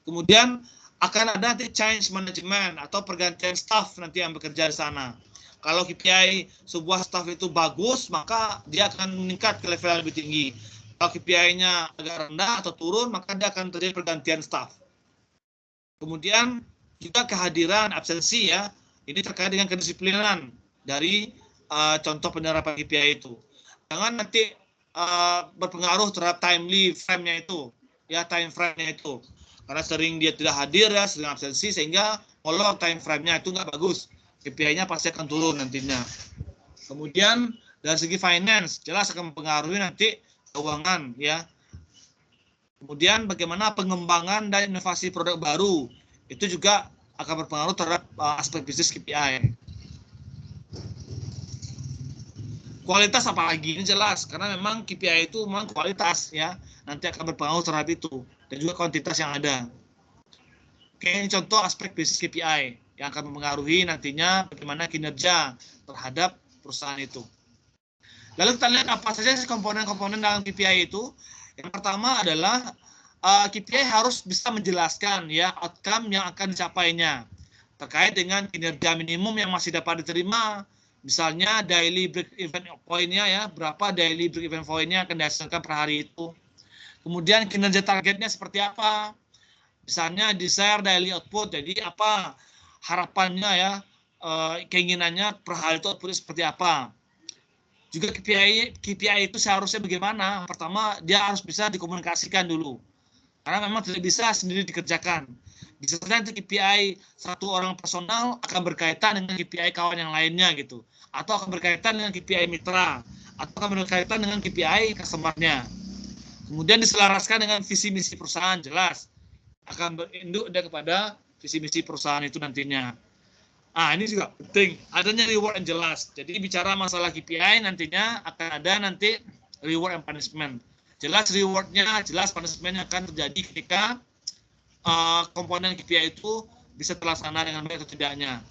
Kemudian akan ada nanti change management atau pergantian staff nanti yang bekerja di sana. Kalau KPI sebuah staff itu bagus, maka dia akan meningkat ke level yang lebih tinggi. Kalau KPI-nya agak rendah atau turun, maka dia akan terjadi pergantian staff. Kemudian juga kehadiran absensi ya, ini terkait dengan kedisiplinan dari contoh penerapan KPI itu. Jangan nanti berpengaruh terhadap timely frame-nya itu, ya time frame-nya itu. Karena sering dia tidak hadir ya, sering absensi sehingga molor time frame-nya itu nggak bagus. KPI-nya pasti akan turun nantinya. Kemudian dari segi finance jelas akan mempengaruhi nanti keuangan ya. Kemudian bagaimana pengembangan dan inovasi produk baru itu juga akan berpengaruh terhadap aspek bisnis KPI. Kualitas apalagi ini jelas karena memang KPI itu memang kualitas ya, nanti akan berpengaruh terhadap itu dan juga kuantitas yang ada. Oke, ini contoh aspek bisnis KPI yang akan mempengaruhi nantinya bagaimana kinerja terhadap perusahaan itu. Lalu kita lihat apa saja komponen-komponen dalam KPI itu. Yang pertama adalah KPI harus bisa menjelaskan ya outcome yang akan dicapainya terkait dengan kinerja minimum yang masih dapat diterima. Misalnya daily break even point-nya ya, berapa daily break even point-nya akan dihasilkan per hari itu. Kemudian kinerja targetnya seperti apa? Misalnya desired daily output, jadi apa harapannya ya, keinginannya per hari itu outputnya seperti apa. Juga KPI itu seharusnya bagaimana? Pertama, dia harus bisa dikomunikasikan dulu. Karena memang tidak bisa sendiri dikerjakan. Bisa nanti KPI satu orang personal akan berkaitan dengan KPI kawan yang lainnya gitu. Atau akan berkaitan dengan KPI mitra. Atau akan berkaitan dengan KPI customer-nya. Kemudian diselaraskan dengan visi misi perusahaan, jelas. Akan berinduk kepada visi misi perusahaan itu nantinya. Ini juga penting. Adanya reward yang jelas. Jadi bicara masalah KPI nantinya akan ada nanti reward and punishment. Jelas reward-nya, jelas punishment-nya akan terjadi ketika komponen KPI itu bisa terlaksana dengan baik atau tidaknya.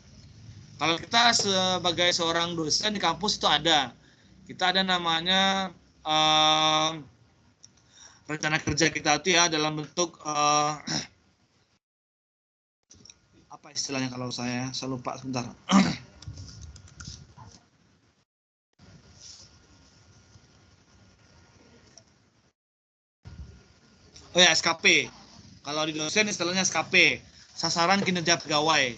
Kalau kita sebagai seorang dosen di kampus itu ada. Kita ada namanya rencana kerja kita itu ya dalam bentuk apa istilahnya kalau saya lupa sebentar. Oh ya, SKP. Kalau di dosen istilahnya SKP, sasaran kinerja pegawai.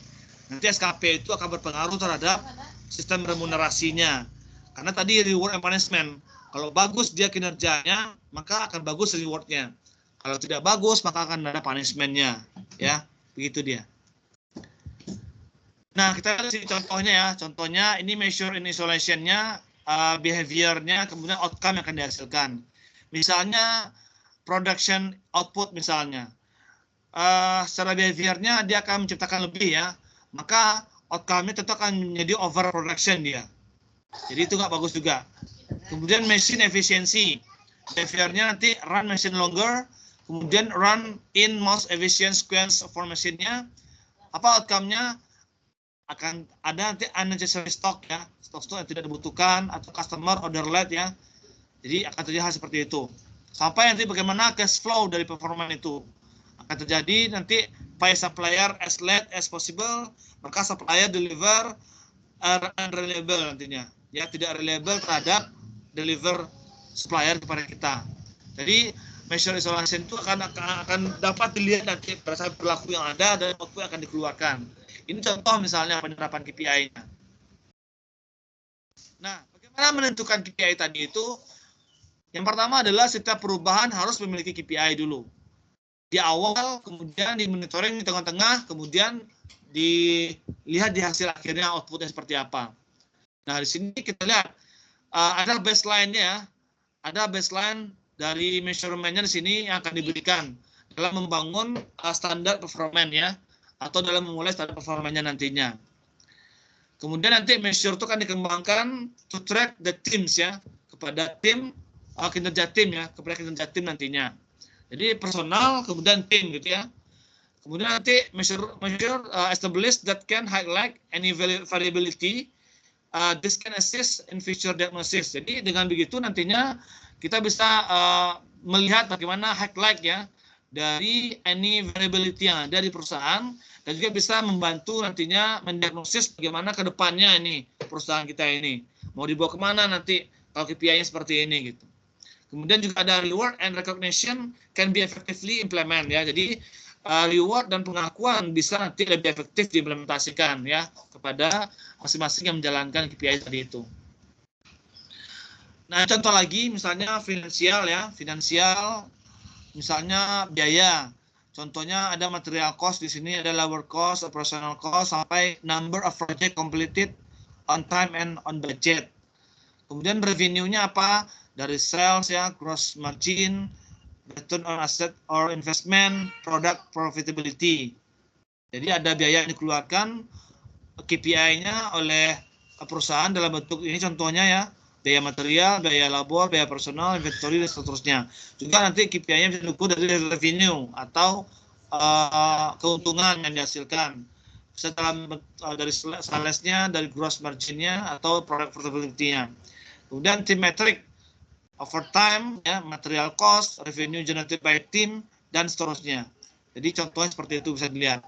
Nanti SKP itu akan berpengaruh terhadap sistem remunerasinya. Karena tadi reward and punishment. Kalau bagus dia kinerjanya, maka akan bagus rewardnya. Kalau tidak bagus, maka akan ada punishment-nya. Ya, begitu dia. Nah, kita lihat contohnya ya. Contohnya ini measure in isolation-nya, behavior-nya, kemudian outcome yang akan dihasilkan. Misalnya production output misalnya. Secara behavior-nya dia akan menciptakan lebih ya. Maka outcome-nya tentu akan menjadi overproduction dia. Jadi itu nggak bagus juga. Kemudian machine efficiency. Behaviornya nanti run machine longer, kemudian run in most efficient sequence for machine-nya. Apa outcome-nya? Akan ada nanti unnecessary stock ya, stok-stok yang tidak dibutuhkan atau customer order late ya. Jadi akan terjadi hal seperti itu. Sampai nanti bagaimana cash flow dari performa itu. Akan terjadi nanti pay supplier as late as possible, maka supplier deliver unreliable nantinya. Ya, tidak reliable terhadap deliver supplier kepada kita. Jadi measure isolation itu akan dapat dilihat nanti berdasarkan perilaku yang ada dan output yang akan dikeluarkan. Ini contoh misalnya penerapan KPI-nya. Nah, bagaimana menentukan KPI tadi itu? Yang pertama adalah setiap perubahan harus memiliki KPI dulu. Di awal, kemudian di monitoring di tengah-tengah, kemudian dilihat di hasil akhirnya outputnya seperti apa. Nah, di sini kita lihat ada baseline-nya, ada baseline dari measurement-nya di sini yang akan diberikan dalam membangun standar performance ya, atau dalam memulai standar performanya nantinya. Kemudian nanti measure itu akan dikembangkan to track the teams ya, kepada tim, kinerja tim ya, kepada kinerja tim nantinya. Jadi personal, kemudian tim gitu ya. Kemudian nanti measure establish that can highlight any variability. This can assist in future diagnosis. Jadi dengan begitu nantinya kita bisa melihat bagaimana highlight ya dari any variability yang ada di perusahaan, dan juga bisa membantu nantinya mendiagnosis bagaimana ke depannya ini perusahaan kita ini mau dibawa kemana nanti kalau KPI-nya seperti ini gitu. Kemudian juga ada reward and recognition can be effectively implement ya. Jadi reward dan pengakuan bisa nanti lebih efektif diimplementasikan ya kepada masing-masing yang menjalankan KPI tadi itu. Nah, contoh lagi misalnya finansial ya, finansial misalnya biaya. Contohnya ada material cost di sini, ada labor cost, operational cost, sampai number of project completed on time and on budget. Kemudian revenue-nya apa? Dari sales ya, gross margin, return on asset or investment, product profitability. Jadi ada biaya yang dikeluarkan KPI-nya oleh perusahaan dalam bentuk ini contohnya ya, biaya material, biaya labor, biaya personal, inventory, dan seterusnya. Juga nanti KPI-nya bisa diukur dari revenue atau keuntungan yang dihasilkan. Bisa dari salesnya, dari gross margin-nya, atau product profitability-nya. Kemudian team metric, overtime, ya, material cost, revenue generated by team, dan seterusnya. Jadi contohnya seperti itu bisa dilihat.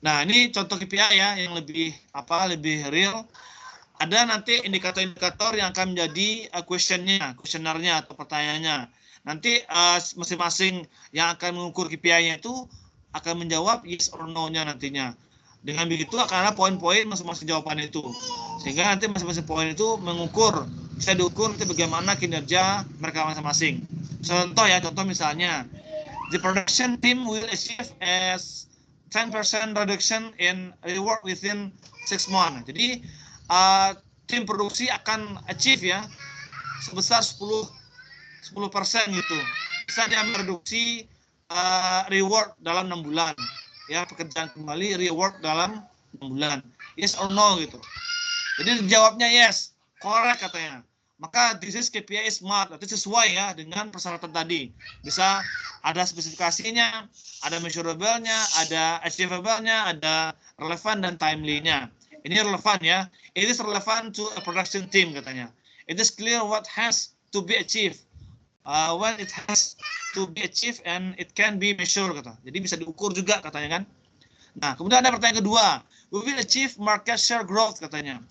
Nah, ini contoh KPI ya yang lebih real. Ada nanti indikator-indikator yang akan menjadi kuesionernya atau pertanyaannya. Nanti masing-masing yang akan mengukur KPI-nya itu akan menjawab yes or no-nya nantinya. Dengan begitu akan ada poin-poin masing-masing jawaban itu. Sehingga nanti masing-masing poin itu bisa diukur nanti bagaimana kinerja mereka masing-masing. Contoh misalnya, the production team will achieve as 10% reduction in reward within 6 months. Jadi tim produksi akan achieve ya sebesar 10% gitu. Bisa dia mereduksi reward dalam 6 bulan. Ya, pekerjaan kembali reward dalam 6 bulan. Yes or no gitu. Jadi jawabnya yes, correct katanya. Maka this is KPI smart, itu sesuai ya dengan persyaratan tadi. Bisa ada spesifikasinya, ada measurable-nya, ada achievable-nya, ada relevan dan timely-nya. Ini relevan ya. It is relevant to a production team katanya. It is clear what has to be achieved. When it has to be achieved and it can be measured kata. Jadi bisa diukur juga katanya kan. Nah, kemudian ada pertanyaan kedua. We will achieve market share growth katanya.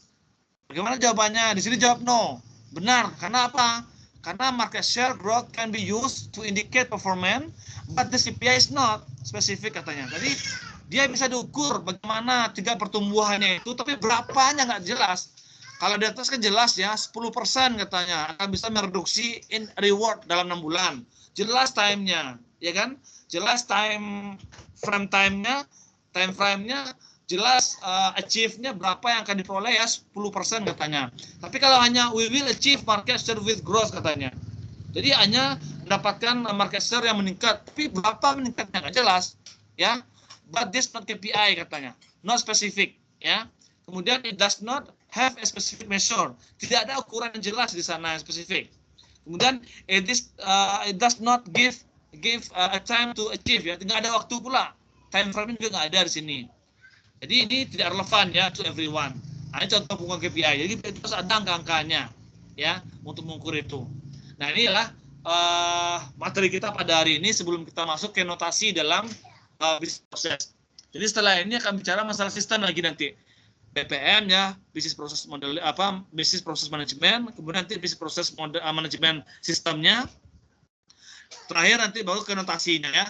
Bagaimana jawabannya? Di sini jawab no. Benar. Karena apa? Karena market share growth can be used to indicate performance, but the KPI is not specific katanya. Jadi dia bisa diukur bagaimana tingkat pertumbuhannya itu, tapi berapanya nggak jelas. Kalau di atas kan jelas ya, 10% katanya akan bisa mereduksi in reward dalam 6 bulan. Jelas time-nya, ya kan? Jelas time frame-nya, jelas achieve-nya berapa yang akan diperoleh ya, 10% katanya. Tapi kalau hanya we will achieve market share with growth katanya. Jadi hanya mendapatkan market share yang meningkat, tapi berapa meningkatnya nggak jelas, ya. But this not KPI katanya, not specific, ya. Kemudian it does not have a specific measure. Tidak ada ukuran yang jelas di sana yang spesifik. Kemudian it does not give a time to achieve, ya. Tidak ada waktu pula. Time frame juga nggak ada di sini. Jadi ini tidak relevan ya to everyone. Nah, ini contoh pengukuran KPI. Jadi itu harus ada angka-angkanya ya untuk mengukur itu. Nah, inilah materi kita pada hari ini sebelum kita masuk ke notasi dalam bisnis proses. Jadi setelah ini akan bicara masalah sistem lagi nanti. BPM ya, bisnis proses model bisnis proses manajemen, kemudian nanti bisnis proses manajemen sistemnya. Terakhir nanti baru ke notasinya ya.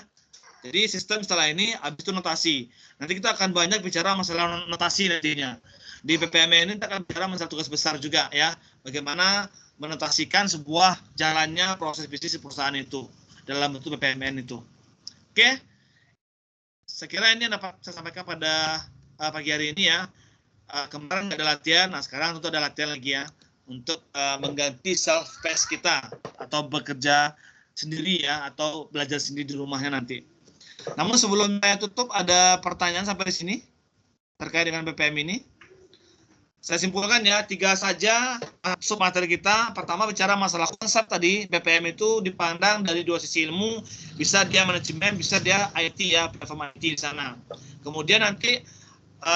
Jadi sistem setelah ini habis itu notasi. Nanti kita akan banyak bicara masalah notasi nantinya. Di BPM ini kita akan bicara masalah tugas besar juga ya. Bagaimana menotasikan sebuah jalannya proses bisnis di perusahaan itu dalam bentuk BPMN itu. Oke. Saya kira ini yang dapat saya sampaikan pada pagi hari ini ya. Kemarin nggak ada latihan, nah sekarang tentu ada latihan lagi ya untuk mengganti self pace kita atau bekerja sendiri ya atau belajar sendiri di rumahnya nanti. Namun sebelum saya tutup, ada pertanyaan sampai di sini terkait dengan BPM ini. Saya simpulkan ya, 3 saja sub materi kita. Pertama bicara masalah konsep tadi, BPM itu dipandang dari 2 sisi ilmu, bisa dia manajemen, bisa dia IT ya, platform IT di sana. Kemudian nanti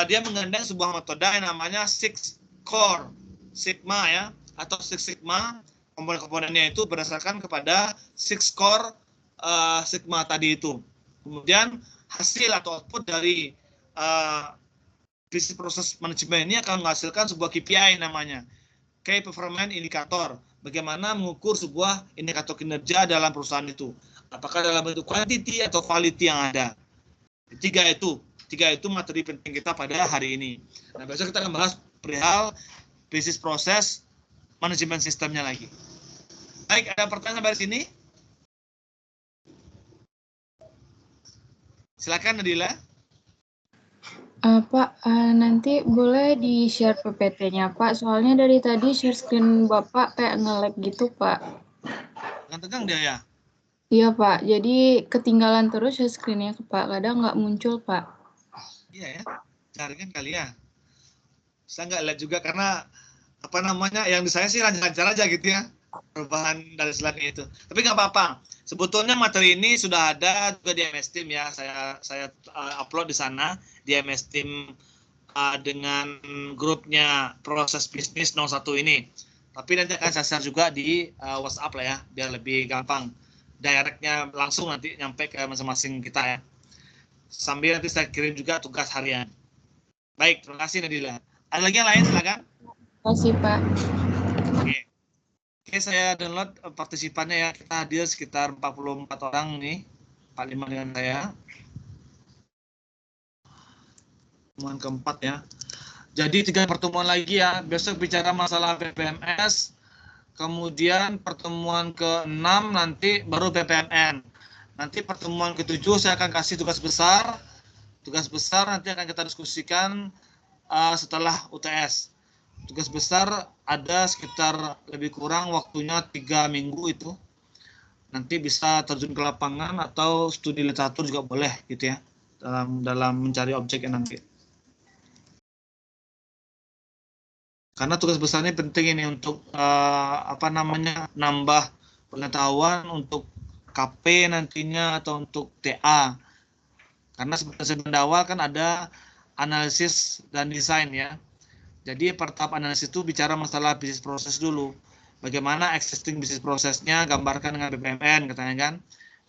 dia menggandeng sebuah metode yang namanya Six Core Sigma ya, atau Six Sigma. Komponen-komponennya itu berdasarkan kepada Six Core Sigma tadi itu. Kemudian hasil atau output dari bisnis proses manajemen ini akan menghasilkan sebuah KPI namanya Key Performance Indicator. Bagaimana mengukur sebuah indikator kinerja dalam perusahaan itu. Apakah dalam bentuk quantity atau quality yang ada. Tiga itu materi penting kita pada hari ini. Nah, besok kita akan bahas perihal bisnis proses manajemen sistemnya lagi. Baik, ada pertanyaan sampai sini? Silakan Nadila. Pak, nanti boleh di-share PPT-nya, Pak. Soalnya dari tadi share screen Bapak kayak nge-lag gitu, Pak. Tegang dia ya? Iya, Pak. Jadi ketinggalan terus share screen-nya, Pak. Kadang nggak muncul, Pak. Iya ya, carikan kali ya. Saya nggak lihat juga karena yang di saya sih lancar-lancar aja gitu ya. Perubahan dari slide itu. Tapi nggak apa-apa. Sebetulnya materi ini sudah ada juga di MS Team ya. Saya upload di sana di MS Team dengan grupnya proses bisnis 01 ini. Tapi nanti akan saya share juga di WhatsApp lah ya, biar lebih gampang. Directnya langsung nanti nyampe ke masing-masing kita ya. Sambil nanti saya kirim juga tugas harian. Baik, terima kasih Nadila. Ada lagi yang lain silakan. Terima kasih, Pak. Oke, saya download partisipannya ya. Kita hadir sekitar 44 orang nih. Pak Lima dengan saya. Pertemuan keempat ya. Jadi 3 pertemuan lagi ya. Besok bicara masalah BPMS. Kemudian pertemuan ke-6 nanti baru BPMN. Nanti pertemuan ke-7 saya akan kasih tugas besar. Tugas besar nanti akan kita diskusikan setelah UTS. Tugas besar ada sekitar lebih kurang waktunya 3 minggu itu. Nanti bisa terjun ke lapangan atau studi literatur juga boleh gitu ya. Dalam mencari objek yang nanti. Karena tugas besarnya penting ini untuk nambah pengetahuan untuk KP nantinya atau untuk TA. Karena sebenarnya awal kan ada analisis dan desain ya. Jadi per tahap analisis itu bicara masalah bisnis proses dulu. Bagaimana existing bisnis prosesnya, gambarkan dengan BPMN katanya kan.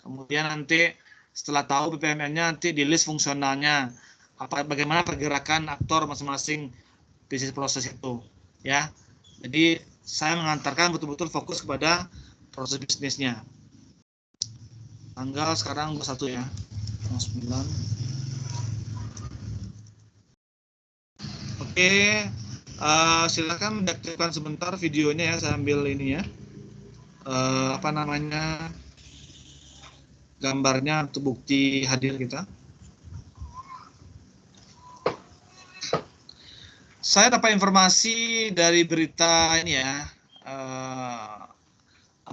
Kemudian nanti setelah tahu BPMN-nya nanti di list fungsionalnya. Bagaimana pergerakan aktor masing-masing bisnis proses itu. Ya, jadi saya mengantarkan betul-betul fokus kepada proses bisnisnya. Tanggal sekarang 21 ya, 9. Oke, silakan diaktifkan sebentar videonya ya, saya ambil ini ya. Gambarnya untuk bukti hadir kita. Saya dapat informasi dari berita ini ya,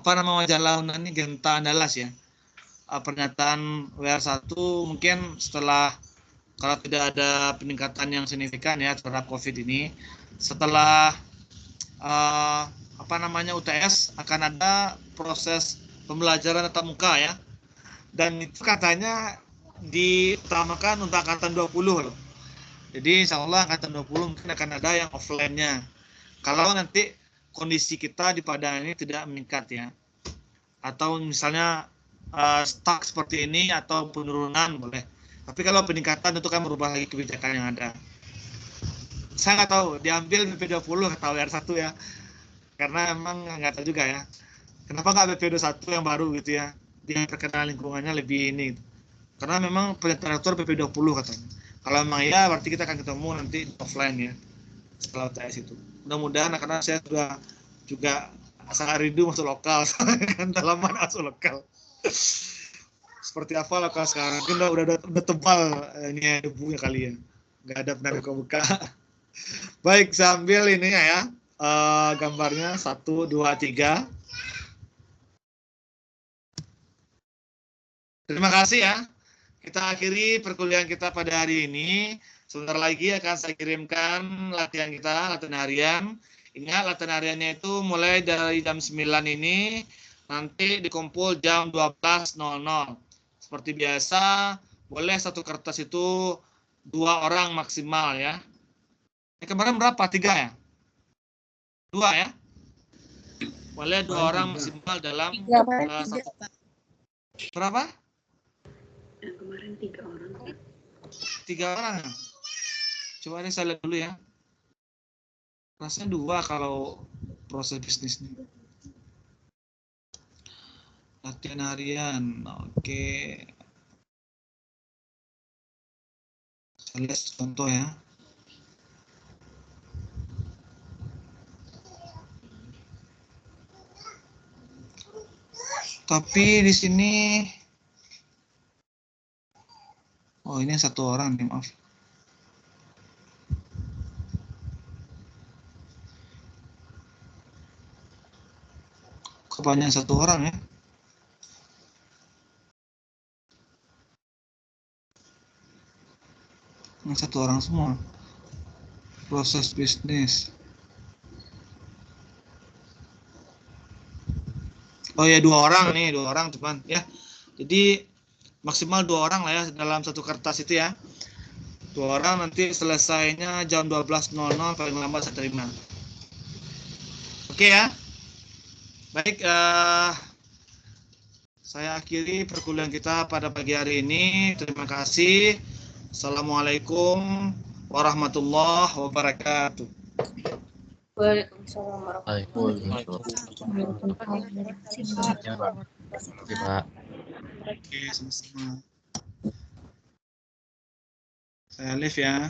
majalah ini Genta Andalas ya. Pernyataan WR1 mungkin setelah kalau tidak ada peningkatan yang signifikan ya terhadap COVID ini, setelah UTS akan ada proses pembelajaran tatap muka ya. Dan itu katanya diutamakan untuk angkatan 20 loh. Jadi insya Allah angkatan 20 mungkin akan ada yang offline-nya. Kalau nanti kondisi kita di Padang ini tidak meningkat ya. Atau misalnya stuck seperti ini atau penurunan boleh. Tapi kalau peningkatan itu kan merubah lagi kebijakan yang ada. Saya nggak tahu, diambil BP20 kata WR1 ya. Karena emang nggak tahu juga ya. Kenapa nggak BP21 yang baru gitu ya. Dia perkenalan lingkungannya lebih ini. Karena memang perintah rektor PP20 katanya. Kalau memang iya, berarti kita akan ketemu nanti offline ya, setelah UTS itu. Mudah-mudahan, karena saya sudah juga sangat rindu masuk lokal, kan dalaman masuk lokal. Seperti apa lokal sekarang? Mungkin udah tebal ini debunya kali ya. Nggak ada pernah buka-buka. Baik, sambil ini ya, gambarnya 1, 2, 3. Terima kasih ya. Kita akhiri perkuliahan kita pada hari ini. Sebentar lagi akan saya kirimkan latihan kita, latihan harian. Ingat, latihan hariannya itu mulai dari jam 9 ini, nanti dikumpul jam 12.00. Seperti biasa, boleh satu kertas itu 2 orang maksimal ya. Kemarin berapa? 3 ya? 2 ya? Boleh 2 orang maksimal dalam satu. Berapa? Kemarin 3 orang. 3 orang ya? Coba deh saya lihat dulu ya. Rasanya 2 kalau proses bisnisnya. Latihan harian, oke. Saya lihat contoh ya. Tapi di sini, oh ini 1 orang nih, maaf. Kebanyakan 1 orang ya. Yang 1 orang semua. Proses bisnis. Oh ya 2 orang nih, 2 orang teman ya. Jadi maksimal 2 orang lah ya dalam satu kertas itu ya. 2 orang nanti selesainya jam 12.00 paling lambat saya terima. Oke ya. Baik, saya akhiri perkuliahan kita pada pagi hari ini. Terima kasih. Assalamualaikum warahmatullahi wabarakatuh. Waalaikumsalam warahmatullahi wabarakatuh. Oke, sama-sama. Saya live ya.